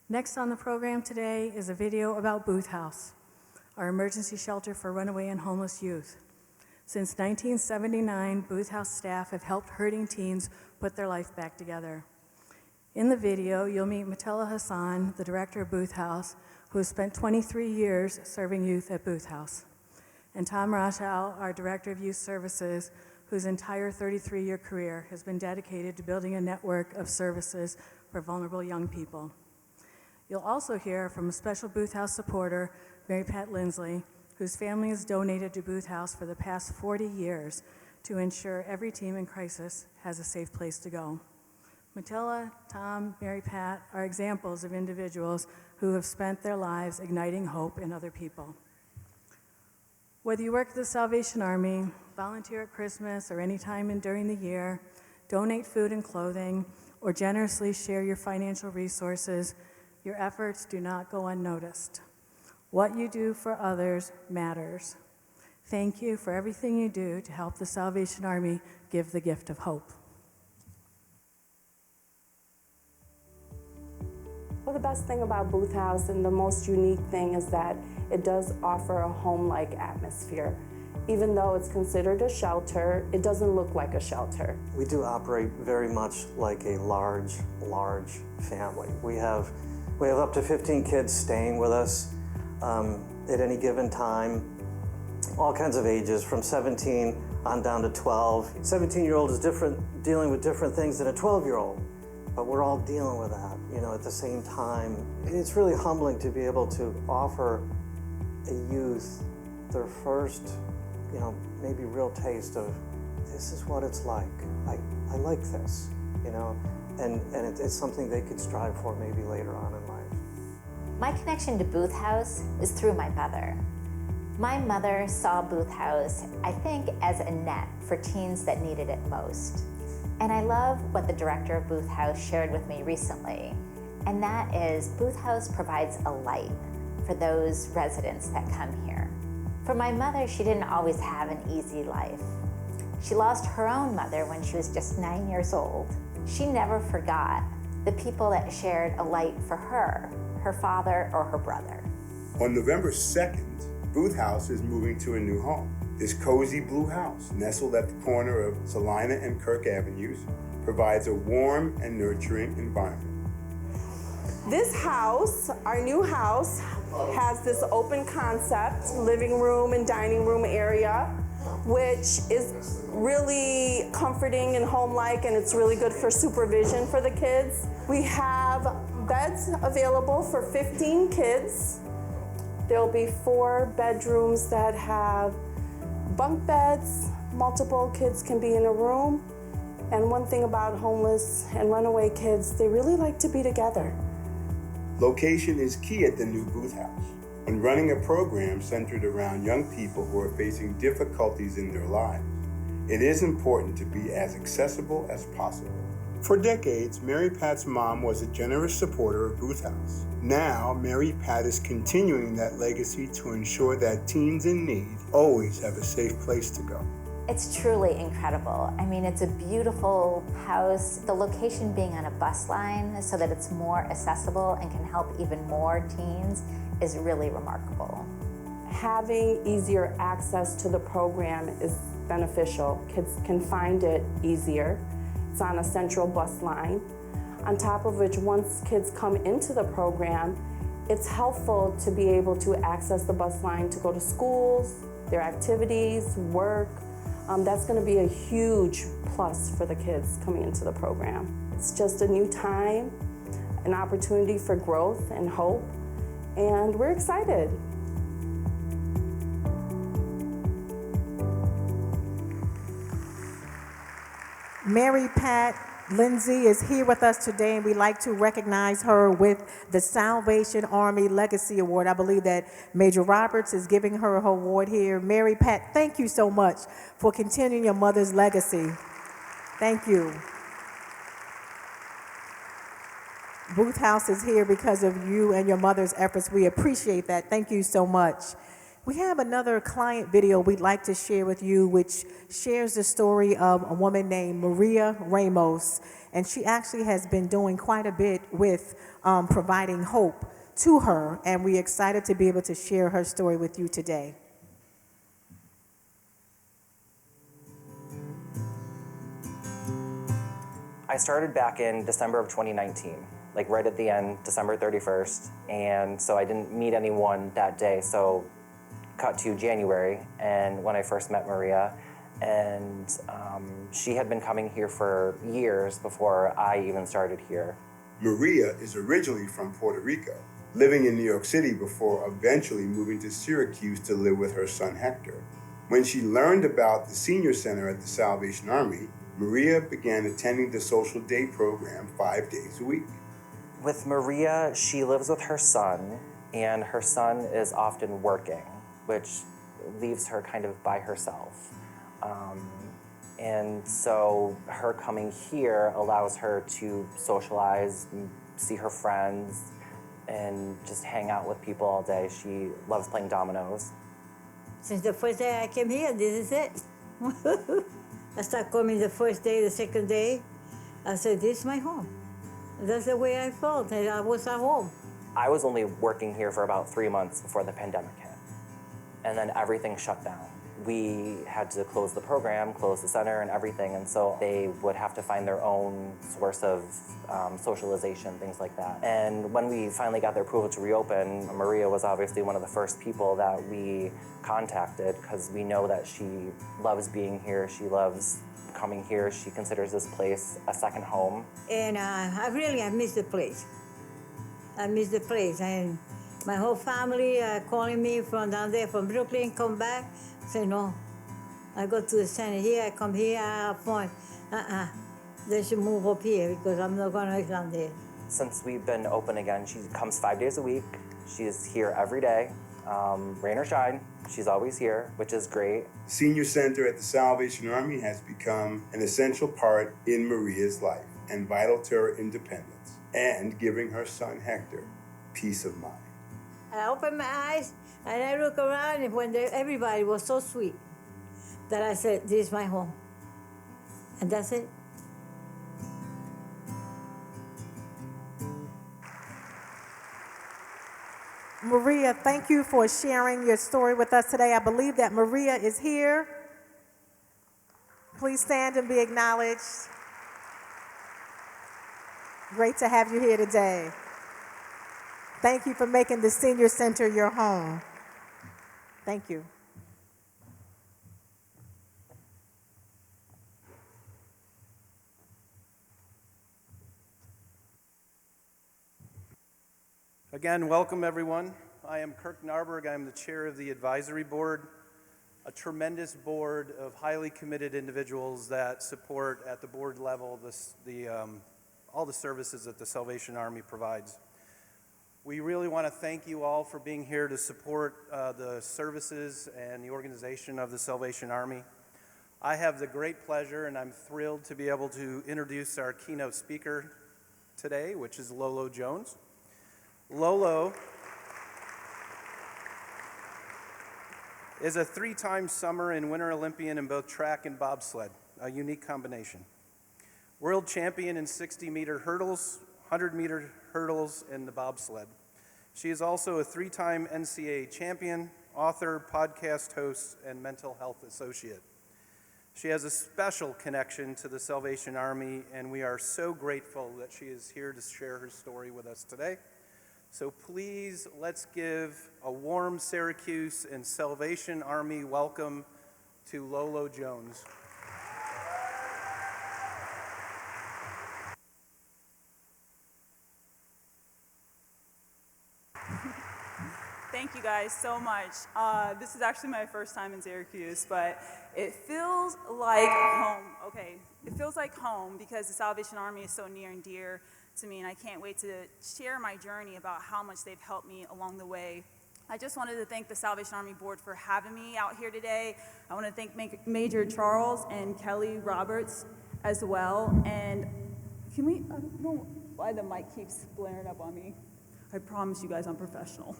Next on the program today is a video about Booth House, our emergency shelter for runaway and homeless youth. Since 1979, Booth House staff have helped hurting teens put their life back together. In the video, you'll meet Matella Hassan, the director of Booth House, who has spent 23 years serving youth at Booth House, and Tom Rochow, our director of youth services, whose entire 33-year career has been dedicated to building a network of services for vulnerable young people. You'll also hear from a special Booth House supporter, Mary Pat Lindsley, whose family has donated to Booth House for the past 40 years to ensure every team in crisis has a safe place to go. Matella, Tom, Mary Pat are examples of individuals who have spent their lives igniting hope in other people. Whether you work at the Salvation Army, volunteer at Christmas, or any time during the year, donate food and clothing, or generously share your financial resources, your efforts do not go unnoticed. What you do for others matters. Thank you for everything you do to help the Salvation Army give the gift of hope. Well, the best thing about Booth House and the most unique thing is that it does offer a home-like atmosphere. Even though it's considered a shelter, it doesn't look like a shelter. We do operate very much like a large family. We have up to 15 kids staying with us at any given time, all kinds of ages, from 17 on down to 12. 17-year-old is dealing with different things than a 12-year-old, but we're all dealing with that, at the same time. It's really humbling to be able to offer a youth their first, maybe real taste of, this is what it's like. I like this, and it's something they could strive for maybe later on in life. My connection to Booth House is through my mother. My mother saw Booth House, I think, as a net for teens that needed it most. And I love what the director of Booth House shared with me recently, and that is Booth House provides a light for those residents that come here. For my mother, she didn't always have an easy life. She lost her own mother when she was just 9 years old. She never forgot the people that shared a light for her father or her brother. On November 2nd, Booth House is moving to a new home. This cozy blue house, nestled at the corner of Salina and Kirk Avenues, provides a warm and nurturing environment. This house, our new house, has this open concept living room and dining room area, which is really comforting and home-like, and it's really good for supervision for the kids. We have beds available for 15 kids. There'll be 4 bedrooms that have bunk beds. Multiple kids can be in a room. And one thing about homeless and runaway kids, they really like to be together. Location is key at the new Booth House. When running a program centered around young people who are facing difficulties in their lives, it is important to be as accessible as possible. For decades, Mary Pat's mom was a generous supporter of Booth House. Now, Mary Pat is continuing that legacy to ensure that teens in need always have a safe place to go. It's truly incredible. I mean, it's a beautiful house. The location being on a bus line so that it's more accessible and can help even more teens is really remarkable. Having easier access to the program is beneficial. Kids can find it easier. It's on a central bus line. On top of which, once kids come into the program, it's helpful to be able to access the bus line to go to schools, their activities, work. That's going to be a huge plus for the kids coming into the program. It's just a new time, an opportunity for growth and hope, and we're excited. Mary Pat Lindsay is here with us today, and we'd like to recognize her with the Salvation Army Legacy Award. I believe that Major Roberts is giving her her award here. Mary Pat, thank you so much for continuing your mother's legacy. Thank you. Booth House is here because of you and your mother's efforts. We appreciate that. Thank you so much. We have another client video we'd like to share with you, which shares the story of a woman named Maria Ramos, and she actually has been doing quite a bit with providing hope to her, and we're excited to be able to share her story with you today. I started back in December of 2019, like right at the end, December 31st, and so I didn't meet anyone that day, so cut to January, and when I first met Maria, and she had been coming here for years before I even started here. Maria is originally from Puerto Rico, living in New York City before eventually moving to Syracuse to live with her son Hector. When she learned about the Senior Center at the Salvation Army, Maria began attending the Social Day program 5 days a week. With Maria, she lives with her son, and her son is often working, which leaves her kind of by herself. And so her coming here allows her to socialize, see her friends, and just hang out with people all day. She loves playing dominoes. Since the first day I came here, this is it. I started coming the first day, the second day. I said, this is my home. That's the way I felt, and I was at home. I was only working here for about 3 months before the pandemic hit, and then everything shut down. We had to close the program, close the center and everything, and so they would have to find their own source of socialization, things like that. And when we finally got their approval to reopen, Maria was obviously one of the first people that we contacted because we know that she loves being here, she loves coming here, she considers this place a second home. And I miss the place. I miss the place, and my whole family calling me from down there, from Brooklyn, come back. Say, no, I go to the center here, I come here, I have fun. They should move up here because I'm not going to go down there. Since we've been open again, she comes 5 days a week. She's here every day, rain or shine. She's always here, which is great. Senior Center at the Salvation Army has become an essential part in Maria's life and vital to her independence and giving her son Hector peace of mind. I opened my eyes and I look around, and when everybody was so sweet that I said, this is my home. And that's it. Maria, thank you for sharing your story with us today. I believe that Maria is here. Please stand and be acknowledged. Great to have you here today. Thank you for making the Senior Center your home. Thank you. Again, welcome everyone. I am Kirk Narberg. I'm the chair of the advisory board, a tremendous board of highly committed individuals that support at the board level all the services that the Salvation Army provides. We really want to thank you all for being here to support the services and the organization of the Salvation Army. I have the great pleasure, and I'm thrilled to be able to introduce our keynote speaker today, which is Lolo Jones. Lolo is a 3-time summer and winter Olympian in both track and bobsled, a unique combination. World champion in 60-meter hurdles, 100-meter hurdles, and the bobsled. She is also a 3-time NCAA champion, author, podcast host, and mental health associate. She has a special connection to the Salvation Army, and we are so grateful that she is here to share her story with us today. So please, let's give a warm Syracuse and Salvation Army welcome to Lolo Jones. Thank you guys so much. This is actually my first time in Syracuse, but it feels like home. Okay, it feels like home because the Salvation Army is so near and dear to me, and I can't wait to share my journey about how much they've helped me along the way. I just wanted to thank the Salvation Army Board for having me out here today. I want to thank Major Charles and Kelly Roberts as well. And can we, I don't know why the mic keeps blaring up on me. I promise you guys I'm professional.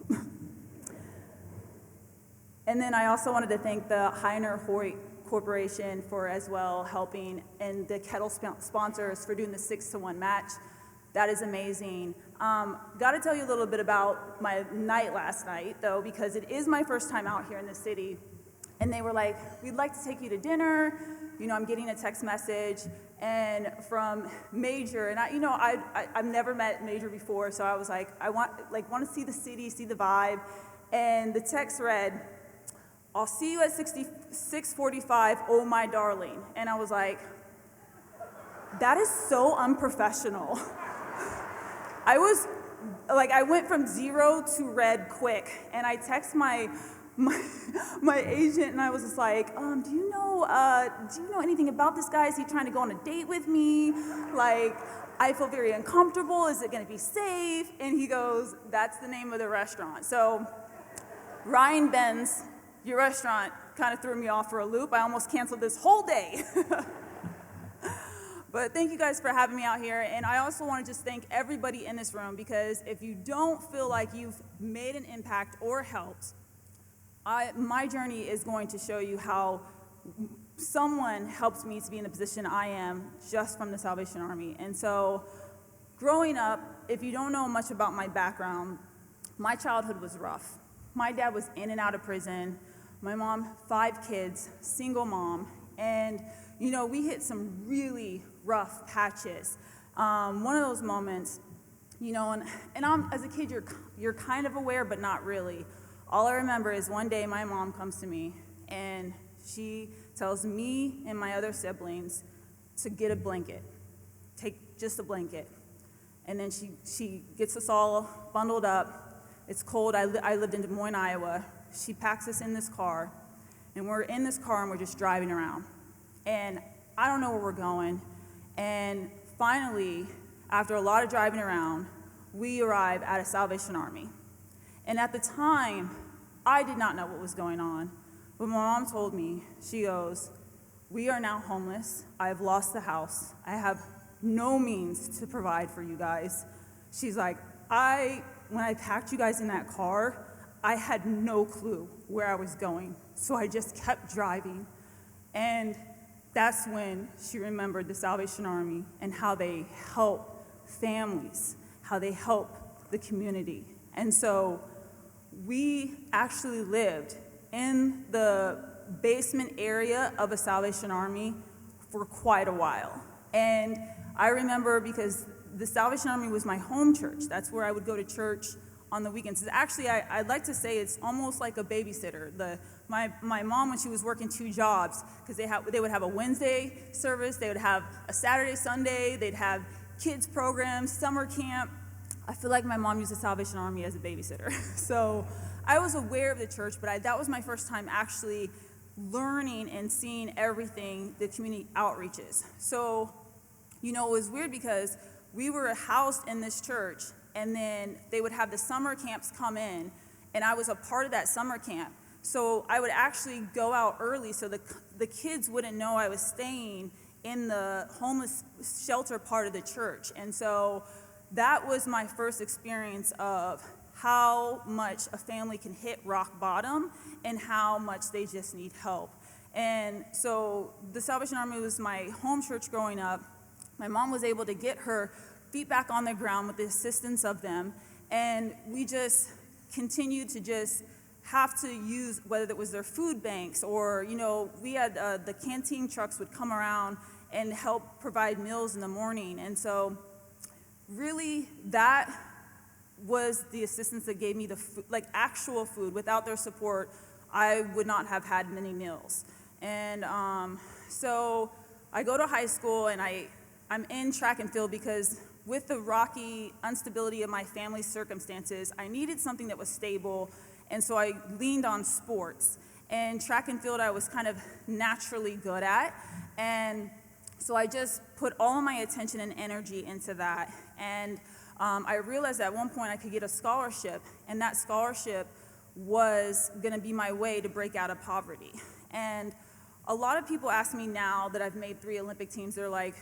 And then I also wanted to thank the Heiner Hoyt Corporation for as well helping, and the Kettle sponsors for doing the 6-to-1 match. That is amazing. Got to tell you a little bit about my night last night, though, because it is my first time out here in the city. And they were like, we'd like to take you to dinner. You know, I'm getting a text message. And from Major, and I've never met Major before, so I was like, I want to see the city, see the vibe. And the text read, "I'll see you at 6:45, oh my darling." And I was like, that is so unprofessional. I went from 0 to red quick, and I text my agent, and I was just like, do you know anything about this guy? Is he trying to go on a date with me? Like, I feel very uncomfortable. Is it going to be safe? And he goes, that's the name of the restaurant. So Ryan Benz, your restaurant, kind of threw me off for a loop. I almost canceled this whole day. But thank you guys for having me out here. And I also want to just thank everybody in this room, because if you don't feel like you've made an impact or helped, my journey is going to show you how someone helped me to be in the position I am just from the Salvation Army. And so growing up, if you don't know much about my background, my childhood was rough. My dad was in and out of prison. My mom, 5 kids, single mom. And, we hit some really rough patches. One of those moments, and as a kid, you're kind of aware, but not really. All I remember is one day my mom comes to me, and she tells me and my other siblings to get a blanket, take just a blanket. And then she gets us all bundled up. It's cold. I lived in Des Moines, Iowa. She packs us in this car, and we're in this car, and we're just driving around. And I don't know where we're going. And finally, after a lot of driving around, we arrive at a Salvation Army. And at the time, I did not know what was going on. But my mom told me, she goes, "We are now homeless. I've lost the house. I have no means to provide for you guys." She's like, when I packed you guys in that car, I had no clue where I was going. So I just kept driving. And that's when she remembered the Salvation Army and how they help families, how they help the community. And so we actually lived in the basement area of a Salvation Army for quite a while. And I remember, because the Salvation Army was my home church. That's where I would go to church on the weekends. Actually, I'd like to say it's almost like a babysitter. My mom, when she was working 2 jobs, because they would have a Wednesday service, they would have a Saturday, Sunday, they'd have kids programs, summer camp. I feel like my mom used the Salvation Army as a babysitter. So I was aware of the church, but that was my first time actually learning and seeing everything the community outreaches. So, it was weird, because we were housed in this church, and then they would have the summer camps come in, and I was a part of that summer camp. So I would actually go out early so the kids wouldn't know I was staying in the homeless shelter part of the church. And so that was my first experience of how much a family can hit rock bottom and how much they just need help. And so the Salvation Army was my home church growing up. My mom was able to get her feet back on the ground with the assistance of them, and we just continued to just have to use, whether it was their food banks or, we had the canteen trucks would come around and help provide meals in the morning. And so really that was the assistance that gave me the actual food. Without their support, I would not have had many meals. And so I go to high school, and I'm in track and field, because with the rocky instability of my family's circumstances, I needed something that was stable, and so I leaned on sports. And track and field I was kind of naturally good at, and so I just put all of my attention and energy into that. And I realized at one point I could get a scholarship, and that scholarship was gonna be my way to break out of poverty. And a lot of people ask me now that I've made 3 Olympic teams, they're like,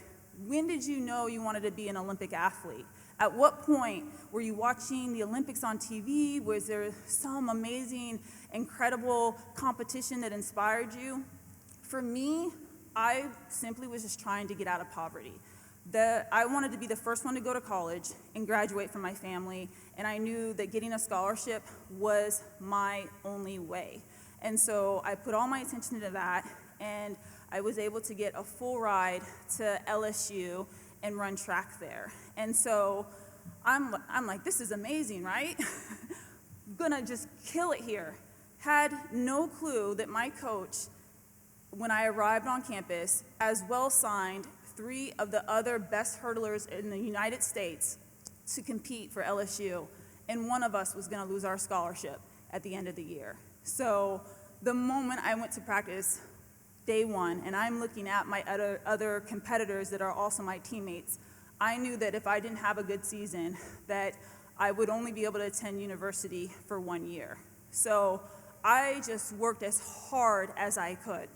when did you know you wanted to be an Olympic athlete? At what point were you watching the Olympics on TV? Was there some amazing, incredible competition that inspired you? For me, I simply was just trying to get out of poverty. I wanted to be the first one to go to college and graduate from my family, and I knew that getting a scholarship was my only way. And so I put all my attention into that, and I was able to get a full ride to LSU and run track there. And so I'm like, this is amazing, right? Gonna just kill it here. Had no clue that my coach, when I arrived on campus, as well signed 3 of the other best hurdlers in the United States to compete for LSU, and one of us was gonna lose our scholarship at the end of the year. So the moment I went to practice, day 1, and I'm looking at my other competitors that are also my teammates, I knew that if I didn't have a good season, that I would only be able to attend university for 1 year. So I just worked as hard as I could,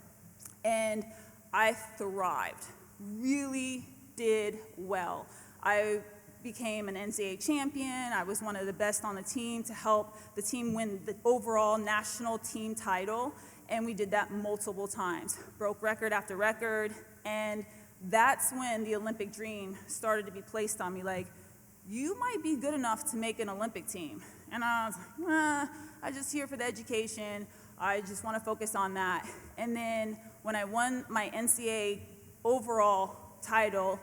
and I thrived, really did well. I became an NCAA champion. I was one of the best on the team to help the team win the overall national team title, and we did that multiple times. Broke record after record, and that's when the Olympic dream started to be placed on me, like, you might be good enough to make an Olympic team. And I was like, I'm just here for the education. I just want to focus on that. And then when I won my NCAA overall title,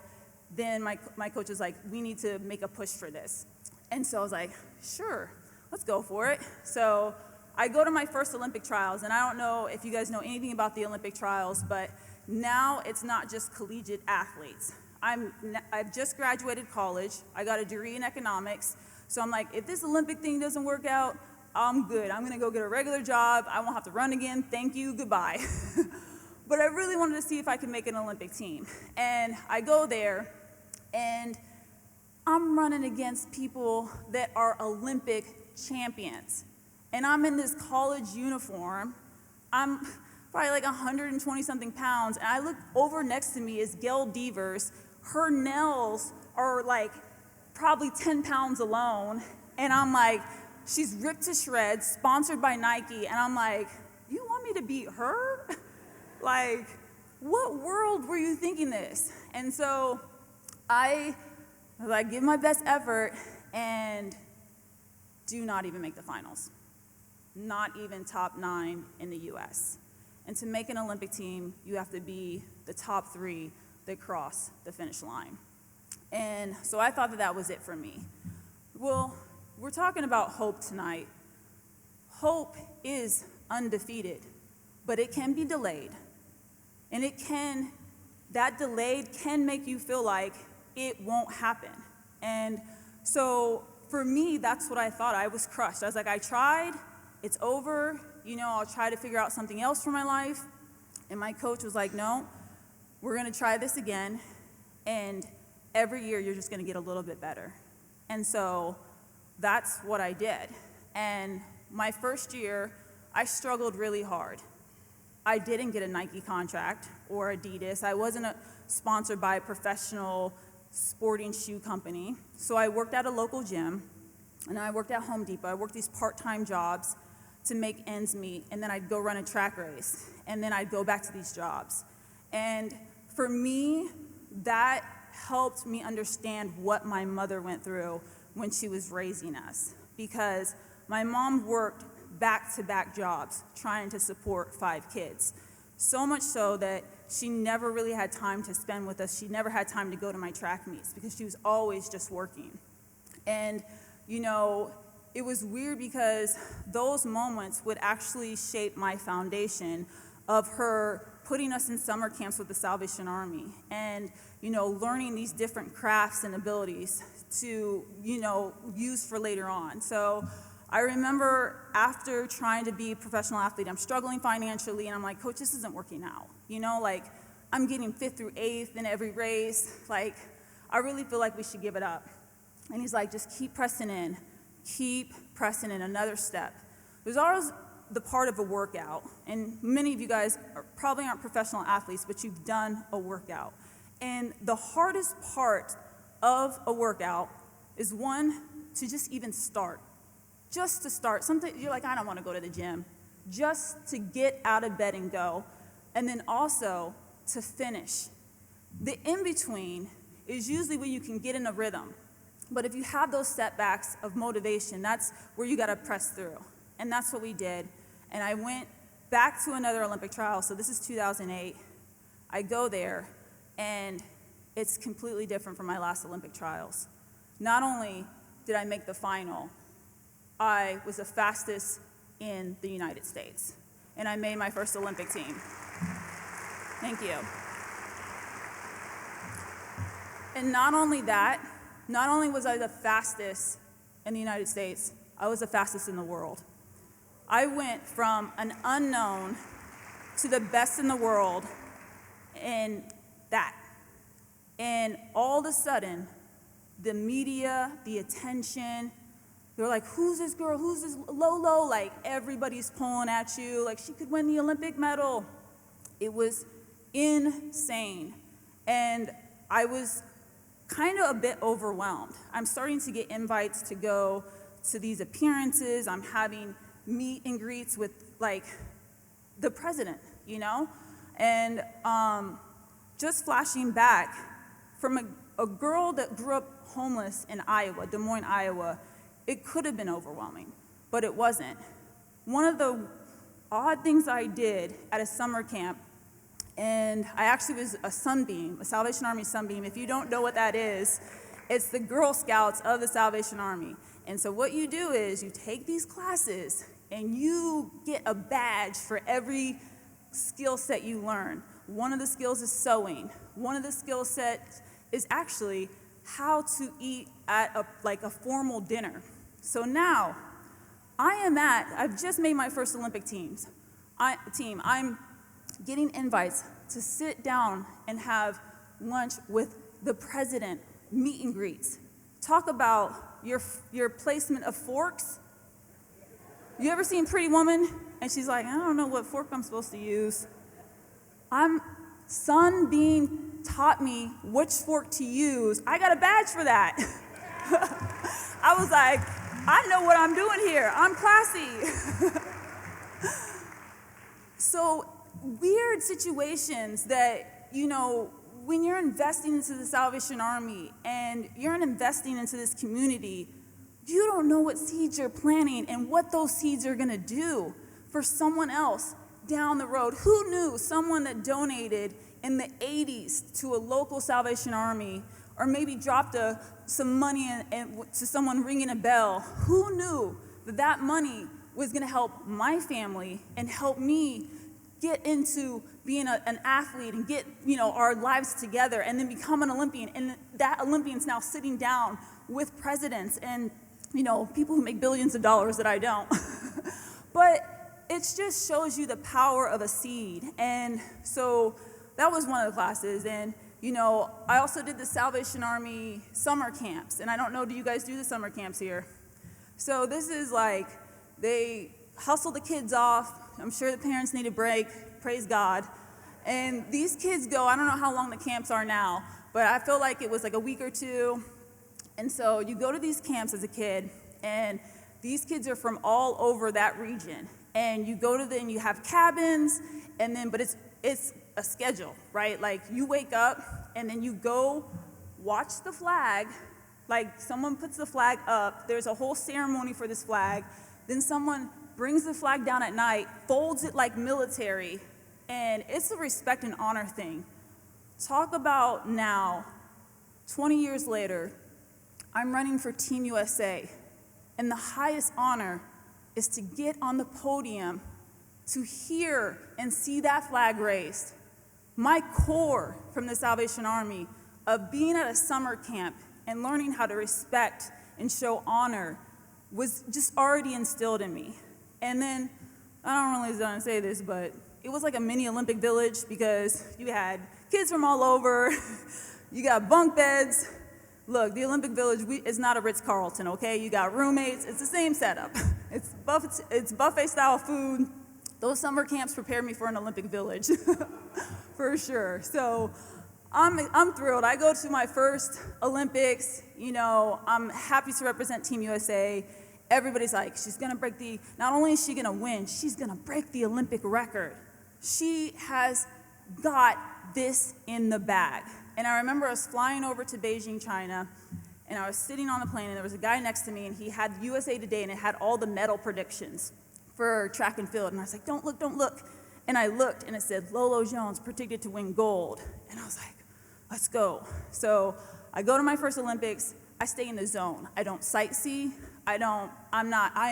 then my coach was like, we need to make a push for this. And so I was like, sure, let's go for it. So I go to my first Olympic trials, and I don't know if you guys know anything about the Olympic trials, but now it's not just collegiate athletes. I've just graduated college. I got a degree in economics. So I'm like, if this Olympic thing doesn't work out, I'm good. I'm gonna go get a regular job. I won't have to run again. Thank you, goodbye. But I really wanted to see if I could make an Olympic team. And I go there, and I'm running against people that are Olympic champions. And I'm in this college uniform. I'm probably like 120 something pounds. And I look over next to me is Gail Devers. Her nails are like probably 10 pounds alone. And I'm like, she's ripped to shreds, sponsored by Nike. And I'm like, you want me to beat her? Like, what world were you thinking this? And so I like give my best effort and do not even make the finals. Not even top 9 in the US. And to make an Olympic team, you have to be the top 3 that cross the finish line. And so I thought that that was it for me. Well, we're talking about hope tonight. Hope is undefeated, but it can be delayed. And that delayed can make you feel like it won't happen. And so for me, that's what I thought. I was crushed. I was like, I tried, it's over, I'll try to figure out something else for my life. And my coach was like, no, we're gonna try this again, and every year you're just gonna get a little bit better. And so that's what I did. And my first year, I struggled really hard. I didn't get a Nike contract or Adidas. I wasn't sponsored by a professional sporting shoe company. So I worked at a local gym, and I worked at Home Depot. I worked these part-time jobs to make ends meet, and then I'd go run a track race, and then I'd go back to these jobs. And for me, that helped me understand what my mother went through when she was raising us, because my mom worked back-to-back jobs trying to support 5 kids. So much so that she never really had time to spend with us. She never had time to go to my track meets because she was always just working. And, it was weird because those moments would actually shape my foundation of her putting us in summer camps with the Salvation Army and, learning these different crafts and abilities to, use for later on. So I remember after trying to be a professional athlete, I'm struggling financially, and I'm like, Coach, this isn't working out. I'm getting 5th through 8th in every race. Like, I really feel like we should give it up. And he's like, just keep pressing in another step. There's always the part of a workout, and many of you guys probably aren't professional athletes, but you've done a workout. And the hardest part of a workout is one, to just even start. Just to start. Something you're like, I don't want to go to the gym. Just to get out of bed and go. And then also to finish. The in-between is usually when you can get in a rhythm. But if you have those setbacks of motivation, that's where you got to press through. And that's what we did. And I went back to another Olympic trial. So this is 2008. I go there, and it's completely different from my last Olympic trials. Not only did I make the final, I was the fastest in the United States, and I made my first Olympic team. Thank you. And not only that, not only was I the fastest in the United States, I was the fastest in the world. I went from an unknown to the best in the world in that. And all of a sudden, the media, the attention, they're like, who's this girl? Who's this Lolo? Like, everybody's pulling at you. Like, she could win the Olympic medal. It was insane. And I was kind of a bit overwhelmed. I'm starting to get invites to go to these appearances. I'm having meet and greets with, like, the president, you know? And just flashing back, from a girl that grew up homeless in Iowa, Des Moines, Iowa, it could have been overwhelming, but it wasn't. One of the odd things I did at a summer camp, and I actually was a Sunbeam, a Salvation Army Sunbeam. If you don't know what that is, it's the Girl Scouts of the Salvation Army. And so what you do is you take these classes and you get a badge for every skill set you learn. One of the skills is sewing. One of the skill sets is actually how to eat at a formal dinner. So now, I've just made my first Olympic team. I'm getting invites to sit down and have lunch with the president, meet and greets. Talk about your placement of forks. You ever seen Pretty Woman? And she's like, I don't know what fork I'm supposed to use. Sunbeam taught me which fork to use. I got a badge for that. I was like, I know what I'm doing here. I'm classy. So weird situations that, you know, when you're investing into the Salvation Army and you're investing into this community, you don't know what seeds you're planting and what those seeds are gonna do for someone else down the road. Who knew someone that donated in the 80s to a local Salvation Army, or maybe dropped some money to someone ringing a bell, who knew that that money was gonna help my family and help me get into being an athlete and get, you know, our lives together and then become an Olympian? And that Olympian's now sitting down with presidents and, you know, people who make billions of dollars that I don't. But it just shows you the power of a seed. And so that was one of the classes. And, you know, I also did the Salvation Army summer camps. And I don't know, do you guys do the summer camps here? So this is like, they hustle the kids off. I'm sure the parents need a break, praise God. And these kids go, I don't know how long the camps are now, but I feel like it was like a week or two. And so you go to these camps as a kid, and these kids are from all over that region. And you go to them, you have cabins, and then, but it's a schedule, right? Like, you wake up, and then you go watch the flag. Like, someone puts the flag up, there's a whole ceremony for this flag, then someone brings the flag down at night, folds it like military, and it's a respect and honor thing. Talk about now, 20 years later, I'm running for Team USA, and the highest honor is to get on the podium to hear and see that flag raised. My core from the Salvation Army of being at a summer camp and learning how to respect and show honor was just already instilled in me. And then, I don't really want to say this, but it was like a mini Olympic village because you had kids from all over, you got bunk beds. Look, the Olympic Village is not a Ritz-Carlton, okay? You got roommates, it's the same setup. It's buffet-style food. Those summer camps prepared me for an Olympic Village, for sure. So I'm thrilled. I go to my first Olympics, you know, I'm happy to represent Team USA. Everybody's like, she's gonna break not only is she gonna win, she's gonna break the Olympic record. She has got this in the bag. And I remember I was flying over to Beijing, China, and I was sitting on the plane, and there was a guy next to me, and he had USA Today, and it had all the medal predictions for track and field. And I was like, don't look, don't look. And I looked, and it said, Lolo Jones predicted to win gold. And I was like, let's go. So I go to my first Olympics. I stay in the zone. I don't sightsee. I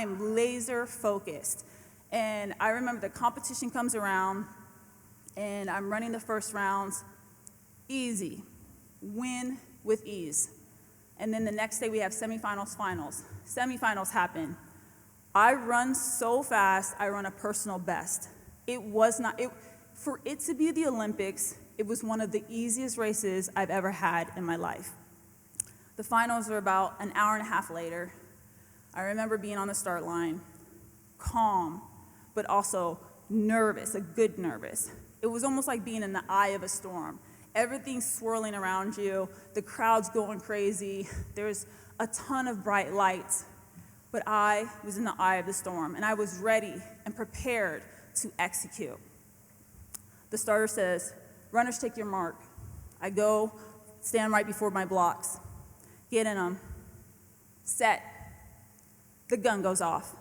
am laser focused. And I remember the competition comes around, and I'm running the first rounds. Easy. Win with ease. And then the next day we have semifinals, finals. Semifinals happen. I run so fast, I run a personal best. For it to be the Olympics, it was one of the easiest races I've ever had in my life. The finals were about an hour and a half later. I remember being on the start line, calm, but also nervous, a good nervous. It was almost like being in the eye of a storm. Everything's swirling around you, the crowd's going crazy, there's a ton of bright lights. But I was in the eye of the storm, and I was ready and prepared to execute. The starter says, runners, take your mark. I go, stand right before my blocks, get in them, set. The gun goes off.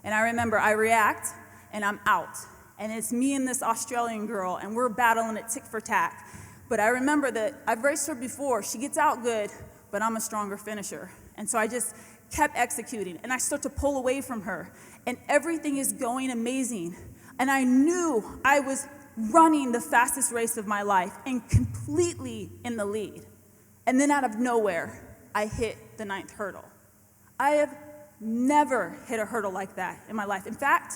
And I remember I react, and I'm out. And it's me and this Australian girl, and we're battling it tick for tack. But I remember that I've raced her before. She gets out good, but I'm a stronger finisher. And so I just kept executing, and I start to pull away from her, and everything is going amazing. And I knew I was running the fastest race of my life and completely in the lead. And then out of nowhere, I hit the 9th hurdle. I have never hit a hurdle like that in my life. In fact,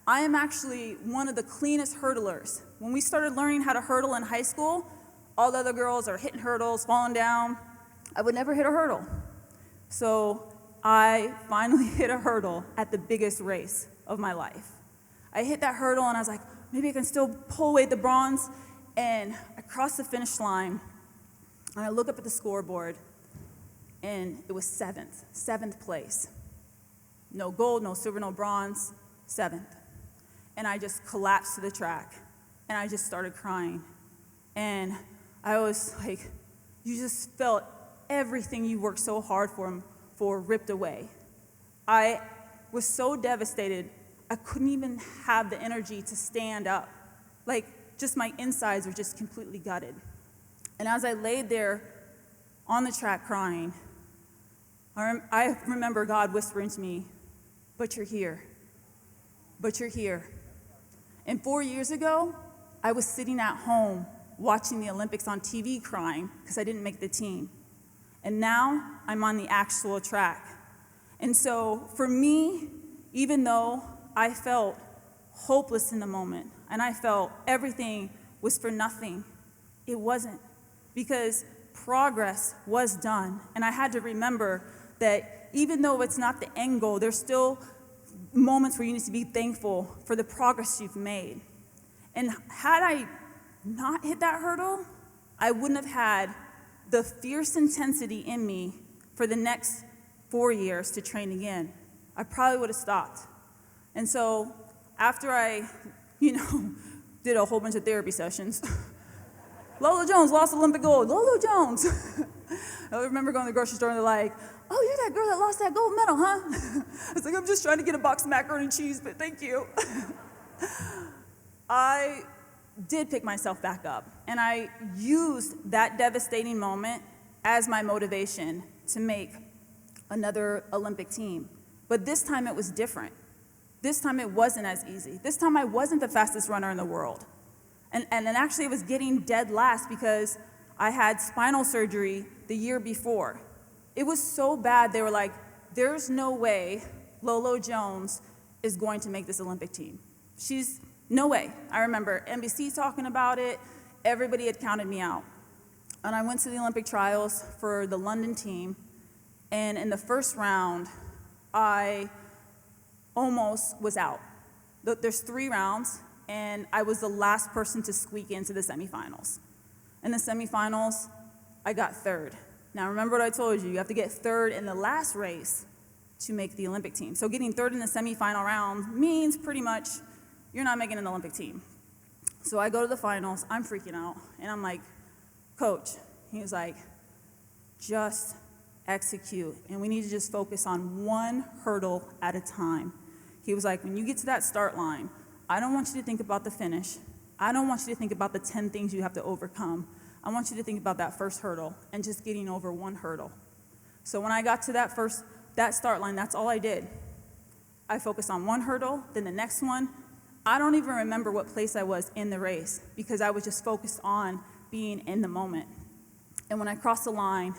I am actually one of the cleanest hurdlers. When we started learning how to hurdle in high school, all the other girls are hitting hurdles, falling down. I would never hit a hurdle. So I finally hit a hurdle at the biggest race of my life. I hit that hurdle, and I was like, maybe I can still pull away the bronze. And I crossed the finish line, and I look up at the scoreboard, and it was seventh place. No gold, no silver, no bronze, 7th. And I just collapsed to the track, and I just started crying. And I was like, you just felt everything you worked so hard for ripped away. I was so devastated, I couldn't even have the energy to stand up. Like, just my insides were just completely gutted. And as I laid there on the track crying, I remember God whispering to me, but you're here. But you're here. And 4 years ago, I was sitting at home watching the Olympics on TV crying because I didn't make the team. And now I'm on the actual track. And so for me, even though I felt hopeless in the moment and I felt everything was for nothing, it wasn't, because progress was done. And I had to remember that even though it's not the end goal, there's still moments where you need to be thankful for the progress you've made. And had I not hit that hurdle, I wouldn't have had the fierce intensity in me for the next 4 years to train again. I probably would have stopped. And so after I, did a whole bunch of therapy sessions, Lolo Jones lost Olympic gold, Lolo Jones. I remember going to the grocery store and they're like, oh, you're that girl that lost that gold medal, huh? I was like, I'm just trying to get a box of macaroni and cheese, but thank you. I did pick myself back up, and I used that devastating moment as my motivation to make another Olympic team. But this time it was different. This time it wasn't as easy. This time I wasn't the fastest runner in the world. And actually it was getting dead last because I had spinal surgery the year before. It was so bad, they were like, there's no way Lolo Jones is going to make this Olympic team. No way. I remember NBC talking about it. Everybody had counted me out. And I went to the Olympic trials for the London team. And in the first round, I almost was out. There's 3 rounds, and I was the last person to squeak into the semifinals. In the semifinals, I got 3rd. Now remember what I told you, you have to get 3rd in the last race to make the Olympic team. So getting 3rd in the semifinal round means pretty much you're not making an Olympic team. So I go to the finals, I'm freaking out, and I'm like, Coach, he was like, just execute, and we need to just focus on one hurdle at a time. He was like, when you get to that start line, I don't want you to think about the finish. I don't want you to think about the 10 things you have to overcome. I want you to think about that first hurdle and just getting over one hurdle. So when I got to that start line, that's all I did. I focused on one hurdle, then the next one. I don't even remember what place I was in the race because I was just focused on being in the moment. And when I crossed the line,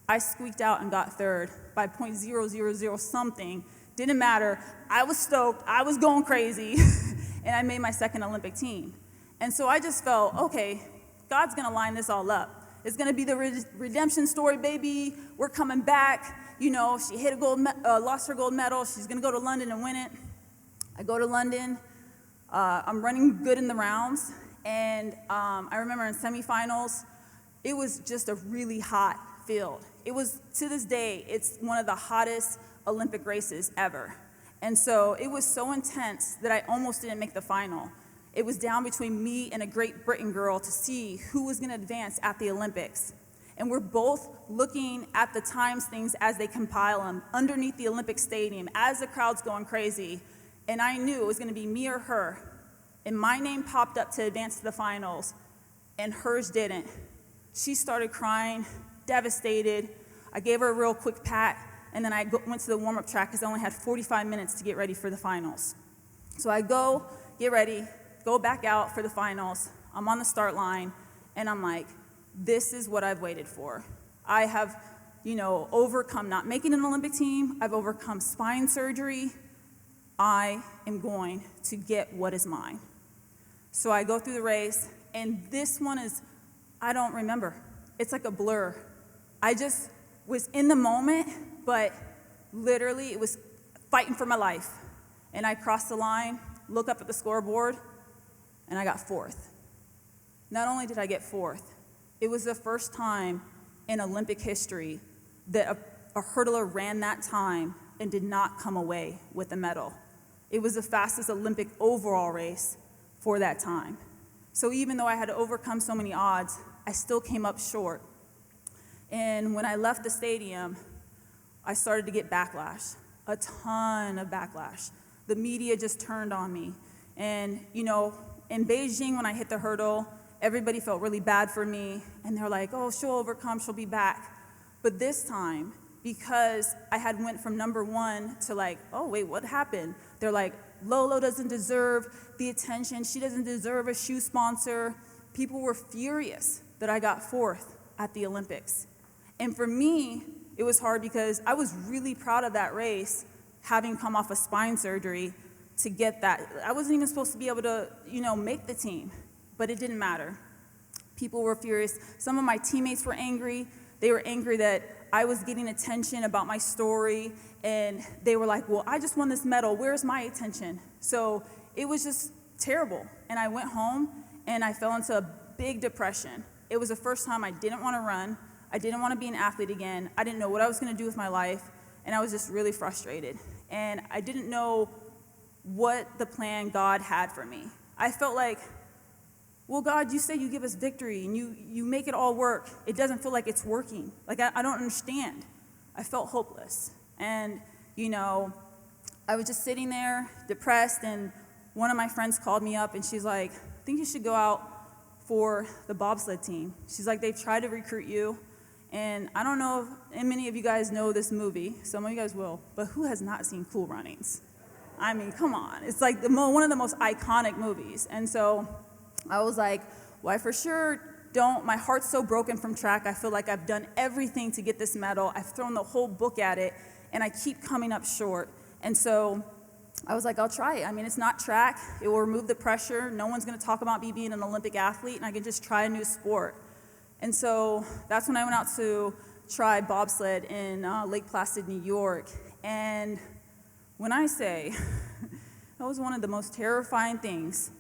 I squeaked out and got third by .000 something. Didn't matter. I was stoked. I was going crazy. And I made my second Olympic team. And so I just felt, okay, God's going to line this all up. It's going to be the redemption story, baby. We're coming back. You know, she hit lost her gold medal. She's going to go to London and win it. I go to London. I'm running good in the rounds. And I remember in semifinals, it was just a really hot field. It was, to this day, it's one of the hottest Olympic races ever. And so it was so intense that I almost didn't make the final. It was down between me and a Great Britain girl to see who was going to advance at the Olympics. And we're both looking at the times things as they compile them underneath the Olympic Stadium as the crowd's going crazy. And I knew it was going to be me or her. And my name popped up to advance to the finals, and hers didn't. She started crying, devastated. I gave her a real quick pat, and then I went to the warm-up track because I only had 45 minutes to get ready for the finals. So I go, get ready, go back out for the finals. I'm on the start line, and I'm like, this is what I've waited for. I have, overcome not making an Olympic team. I've overcome spine surgery. I am going to get what is mine. So I go through the race, and this one is, I don't remember. It's like a blur. I just was in the moment, but literally it was fighting for my life. And I crossed the line, look up at the scoreboard, and I got fourth. Not only did I get fourth, it was the first time in Olympic history that a hurdler ran that time and did not come away with a medal. It was the fastest Olympic overall race for that time. So even though I had to overcome so many odds, I still came up short. And when I left the stadium, I started to get backlash, a ton of backlash. The media just turned on me. And, in Beijing, when I hit the hurdle, everybody felt really bad for me. And they're like, oh, she'll overcome, she'll be back. But this time, because I had went from number one to like, oh, wait, what happened? They're like, Lolo doesn't deserve the attention. She doesn't deserve a shoe sponsor. People were furious that I got fourth at the Olympics. And for me, it was hard because I was really proud of that race, having come off of spine surgery to get that. I wasn't even supposed to be able to, make the team, but it didn't matter. People were furious. Some of my teammates were angry. They were angry that I was getting attention about my story, and they were like, well, I just won this medal. Where's my attention? So it was just terrible. And I went home, and I fell into a big depression. It was the first time I didn't want to run. I didn't want to be an athlete again. I didn't know what I was going to do with my life, and I was just really frustrated. And I didn't know what the plan God had for me. I felt like, well, God, you say you give us victory, and you make it all work. It doesn't feel like it's working. Like, I don't understand. I felt hopeless. And, I was just sitting there, depressed, and one of my friends called me up, and she's like, I think you should go out for the bobsled team. She's like, they've tried to recruit you, and I don't know if many of you guys know this movie. Some of you guys will, but who has not seen Cool Runnings? I mean, come on. It's like one of the most iconic movies. And so I was like, well, I for sure don't. My heart's so broken from track. I feel like I've done everything to get this medal. I've thrown the whole book at it, and I keep coming up short. And so I was like, I'll try it. I mean, it's not track. It will remove the pressure. No one's going to talk about me being an Olympic athlete, and I can just try a new sport. And so that's when I went out to try bobsled in Lake Placid, New York. And when I say that was one of the most terrifying things,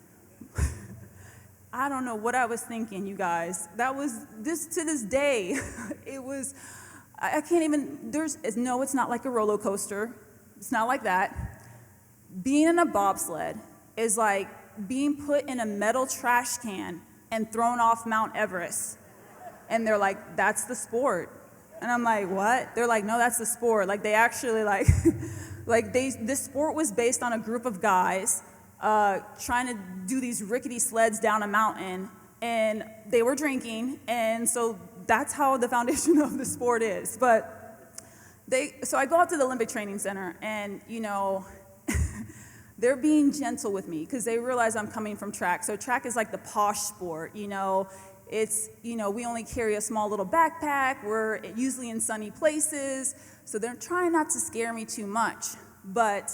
I don't know what I was thinking, you guys. That was to this day. It was, I can't even, no, it's not like a roller coaster. It's not like that. Being in a bobsled is like being put in a metal trash can and thrown off Mount Everest. And they're like, that's the sport. And I'm like, what? They're like, no, that's the sport. Like, they actually, this sport was based on a group of guys trying to do these rickety sleds down a mountain, and they were drinking, and so that's how the foundation of the sport is. But so I go out to the Olympic Training Center, and they're being gentle with me because they realize I'm coming from track. So track is like the posh sport, It's, we only carry a small little backpack. We're usually in sunny places. So they're trying not to scare me too much. But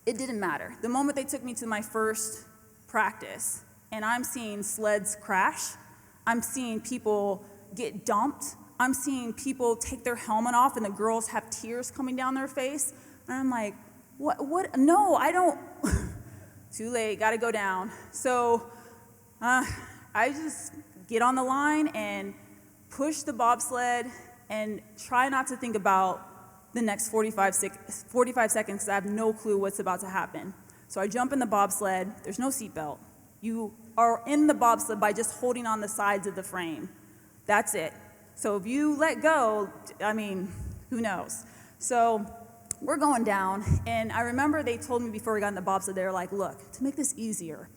it didn't matter. The moment they took me to my first practice, and I'm seeing sleds crash, I'm seeing people get dumped, I'm seeing people take their helmet off and the girls have tears coming down their face. And I'm like, what? No, I don't. Too late, gotta go down. So I just get on the line and push the bobsled and try not to think about the next 45 seconds because I have no clue what's about to happen. So I jump in the bobsled, there's no seatbelt. You are in the bobsled by just holding on the sides of the frame. That's it. So if you let go, who knows? So we're going down, and I remember they told me before we got in the bobsled, they were like, look, to make this easier,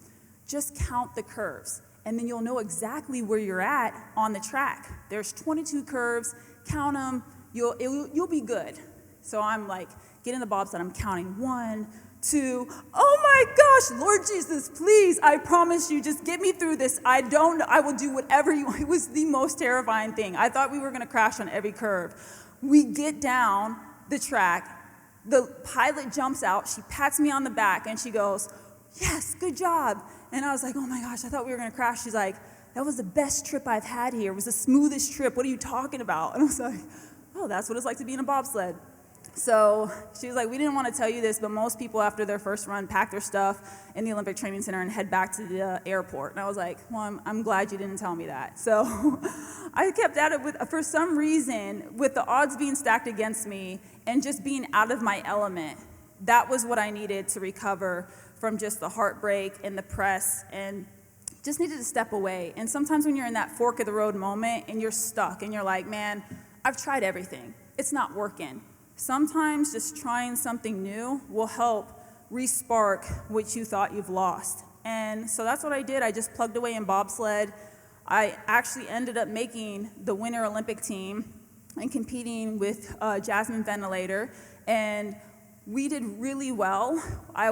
just count the curves, and then you'll know exactly where you're at on the track. There's 22 curves, count them, you'll be good. So I'm like, get in the bobsled, I'm counting 1, 2, oh my gosh, Lord Jesus, please, I promise you, just get me through this. I will do whatever you want. It was the most terrifying thing. I thought we were gonna crash on every curve. We get down the track, the pilot jumps out, she pats me on the back, and she goes, yes, good job. And I was like, oh my gosh, I thought we were gonna crash. She's like, that was the best trip I've had here. It was the smoothest trip. What are you talking about? And I was like, oh, that's what it's like to be in a bobsled. So she was like, we didn't want to tell you this, but most people after their first run pack their stuff in the Olympic Training Center and head back to the airport. And I was like, well, I'm glad you didn't tell me that. So I kept at it for some reason, with the odds being stacked against me and just being out of my element. That was what I needed to recover from just the heartbreak and the press, and just needed to step away. And sometimes when you're in that fork of the road moment and you're stuck and you're like, man, I've tried everything. It's not working. Sometimes just trying something new will help re-spark what you thought you've lost. And so that's what I did. I just plugged away in bobsled. I actually ended up making the Winter Olympic team and competing with Jasmine Ventilator. And we did really well.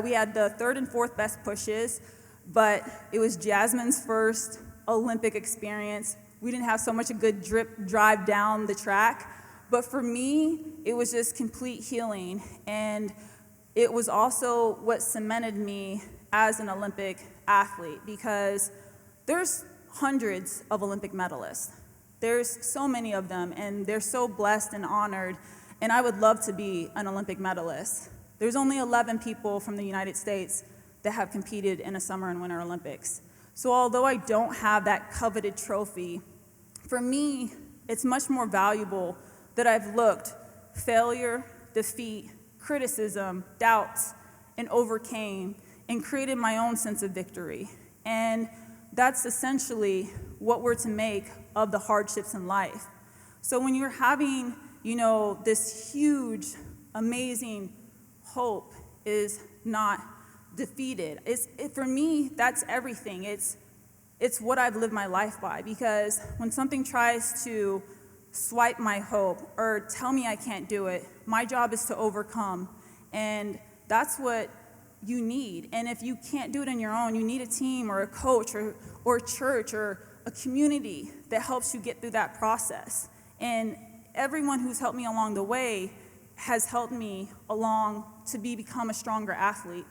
We had the 3rd and 4th best pushes, but it was Jasmine's first Olympic experience. We didn't have so much a good drive down the track. But for me, it was just complete healing. And it was also what cemented me as an Olympic athlete, because there's hundreds of Olympic medalists. There's so many of them, and they're so blessed and honored. And I would love to be an Olympic medalist. There's only 11 people from the United States that have competed in a Summer and Winter Olympics. So although I don't have that coveted trophy, for me, it's much more valuable that I've looked failure, defeat, criticism, doubts, and overcame, and created my own sense of victory. And that's essentially what we're to make of the hardships in life. So when you're having, this huge, amazing hope is not defeated. For me, that's everything. It's what I've lived my life by, because when something tries to swipe my hope or tell me I can't do it, my job is to overcome. And that's what you need. And if you can't do it on your own, you need a team or a coach or a church or a community that helps you get through that process. And everyone who's helped me along the way has helped me along to become a stronger athlete.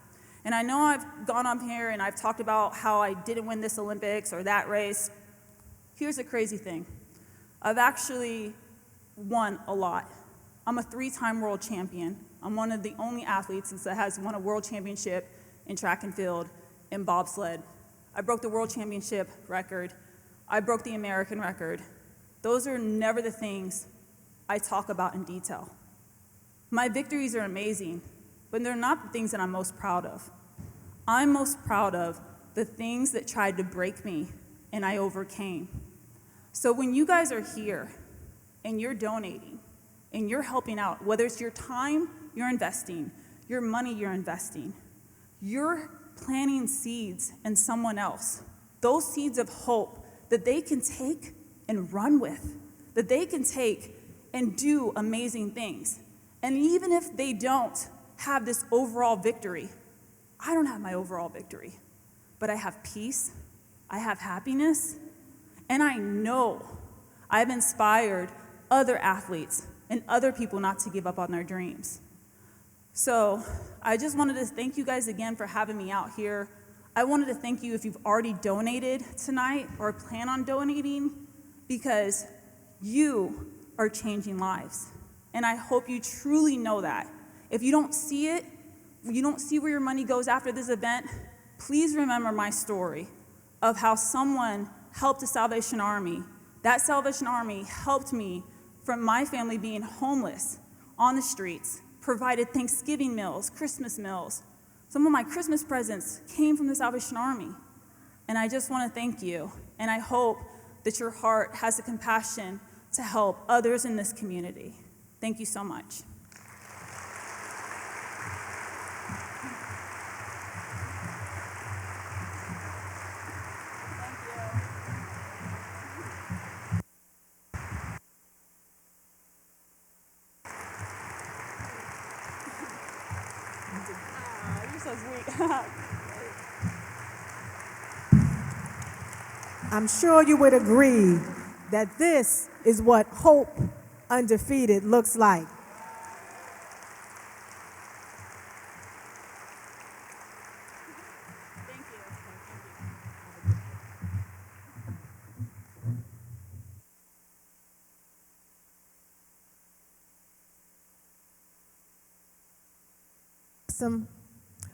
And I know I've gone up here and I've talked about how I didn't win this Olympics or that race. Here's the crazy thing. I've actually won a lot. I'm a 3-time world champion. I'm one of the only athletes that has won a world championship in track and field in bobsled. I broke the world championship record. I broke the American record. Those are never the things I talk about in detail. My victories are amazing, but they're not the things that I'm most proud of. I'm most proud of the things that tried to break me and I overcame. So when you guys are here and you're donating and you're helping out, whether it's your time you're investing, your money you're investing, you're planting seeds in someone else. Those seeds of hope that they can take and run with, that they can take and do amazing things. And even if they don't have this overall victory, I don't have my overall victory, but I have peace, I have happiness, and I know I've inspired other athletes and other people not to give up on their dreams. So I just wanted to thank you guys again for having me out here. I wanted to thank you if you've already donated tonight or plan on donating, because you are changing lives. And I hope you truly know that. If you don't see it, you don't see where your money goes after this event, please remember my story of how someone helped the Salvation Army. That Salvation Army helped me from my family being homeless on the streets, provided Thanksgiving meals, Christmas meals. Some of my Christmas presents came from the Salvation Army. And I just want to thank you. And I hope that your heart has the compassion to help others in this community. Thank you so much. You're so sweet. I'm sure you would agree that this is what Hope Undefeated looks like.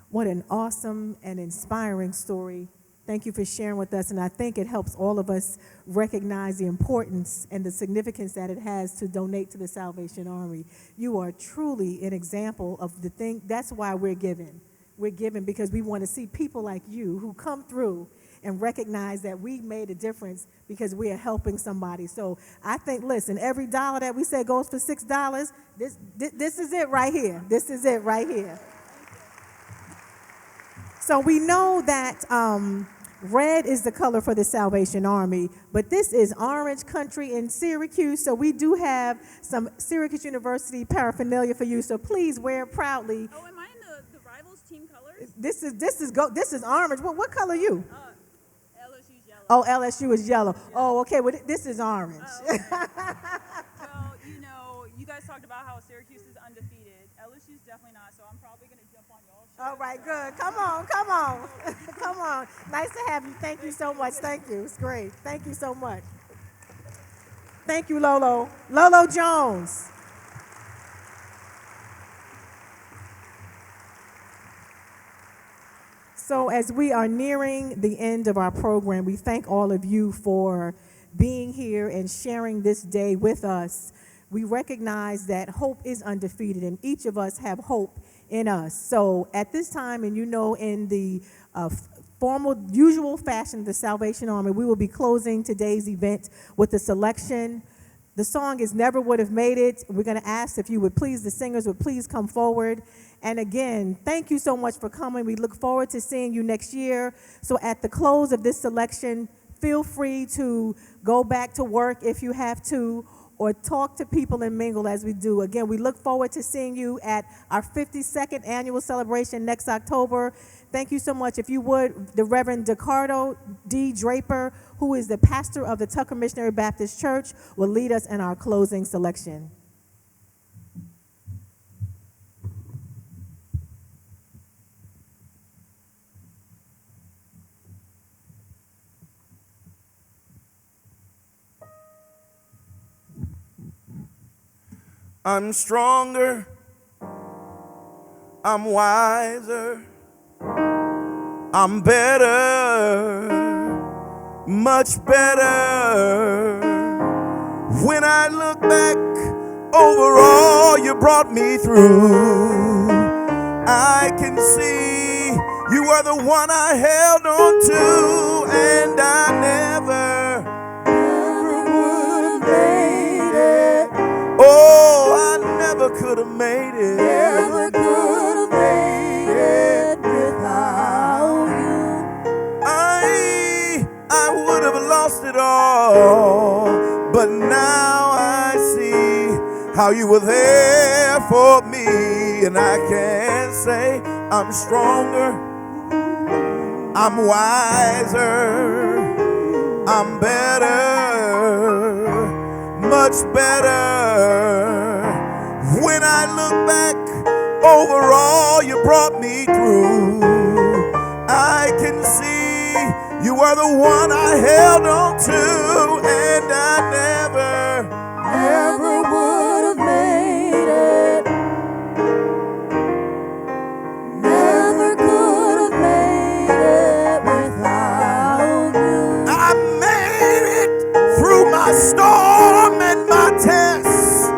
What an awesome and inspiring story. Thank you for sharing with us, and I think it helps all of us recognize the importance and the significance that it has to donate to the Salvation Army. You are truly an example of the thing. That's why we're giving. We're giving because we want to see people like you who come through and recognize that we made a difference because we are helping somebody. So I think, listen, every dollar that we say goes for $6, this is it right here. This is it right here. So we know that red is the color for the Salvation Army, but this is orange country in Syracuse, so we do have some Syracuse University paraphernalia for you, so please wear it proudly. Oh, am I in the Rivals team colors? This is orange. What color are you? LSU's yellow. Oh, LSU is yellow. Yeah. Oh, okay, well, this is orange. Oh, okay. Well, you guys talked about how Syracuse is undefeated. LSU's definitely not, so I'm probably going to jump on y'all. All right, good. Come on. Come on. Nice to have you. Thank you so much. Thank you. It's great. Thank you so much. Thank you, Lolo. Lolo Jones. So as we are nearing the end of our program, we thank all of you for being here and sharing this day with us. We recognize that hope is undefeated, and each of us have hope in us. So at this time, and in the formal, usual fashion of the Salvation Army, we will be closing today's event with a selection. The song is Never Would Have Made It. We're going to ask if you would please, the singers would please come forward. And again, thank you so much for coming. We look forward to seeing you next year. So at the close of this selection, feel free to go back to work if you have to, or talk to people and mingle as we do. Again, we look forward to seeing you at our 52nd annual celebration next October. Thank you so much. If you would, the Reverend DeCardo D. Draper, who is the pastor of the Tucker Missionary Baptist Church, will lead us in our closing selection. I'm stronger, I'm wiser, I'm better, much better. When I look back over all you brought me through, I can see you are the one I held on to, and I never would have made it. Oh, I never could have made it. Never could have made it without how you were there for me. And I can say I'm stronger, I'm wiser, I'm better, much better. When I look back over all you brought me through, I can see you are the one I held on to, and I never would have made it. Never could have made it without you. I made it through my storm and my tests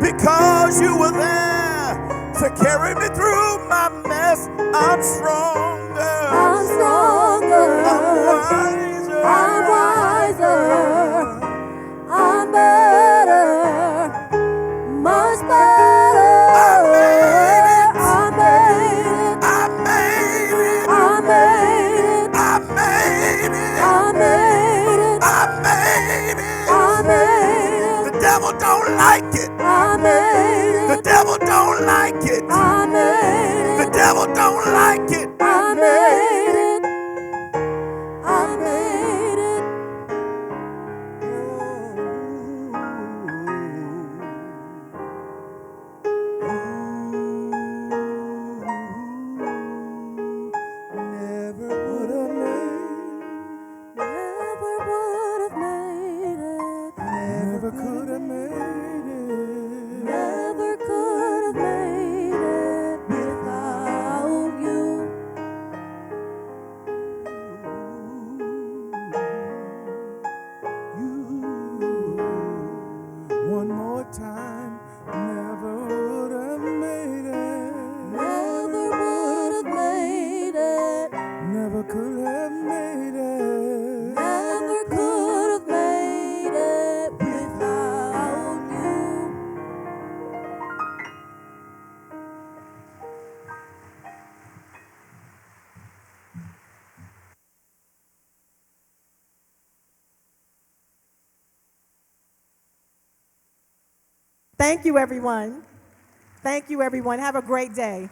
because you were there to carry me through my mess. I'm stronger. I'm stronger. I'm wiser. I'm wiser. I'm better. Much better. I made it. I made it. I made it. I made it. I made it. I made it. I made it. I made it. The devil don't like it. I made it. The devil don't like it. I made it. The devil don't like it. I made it. I made it. Never would have made it. Never could have made it. Never could have made it without you. One more time, never would have made it. Never would have made it. Never could have made it. Never could have made it without you. Thank you, everyone. Thank you, everyone. Have a great day.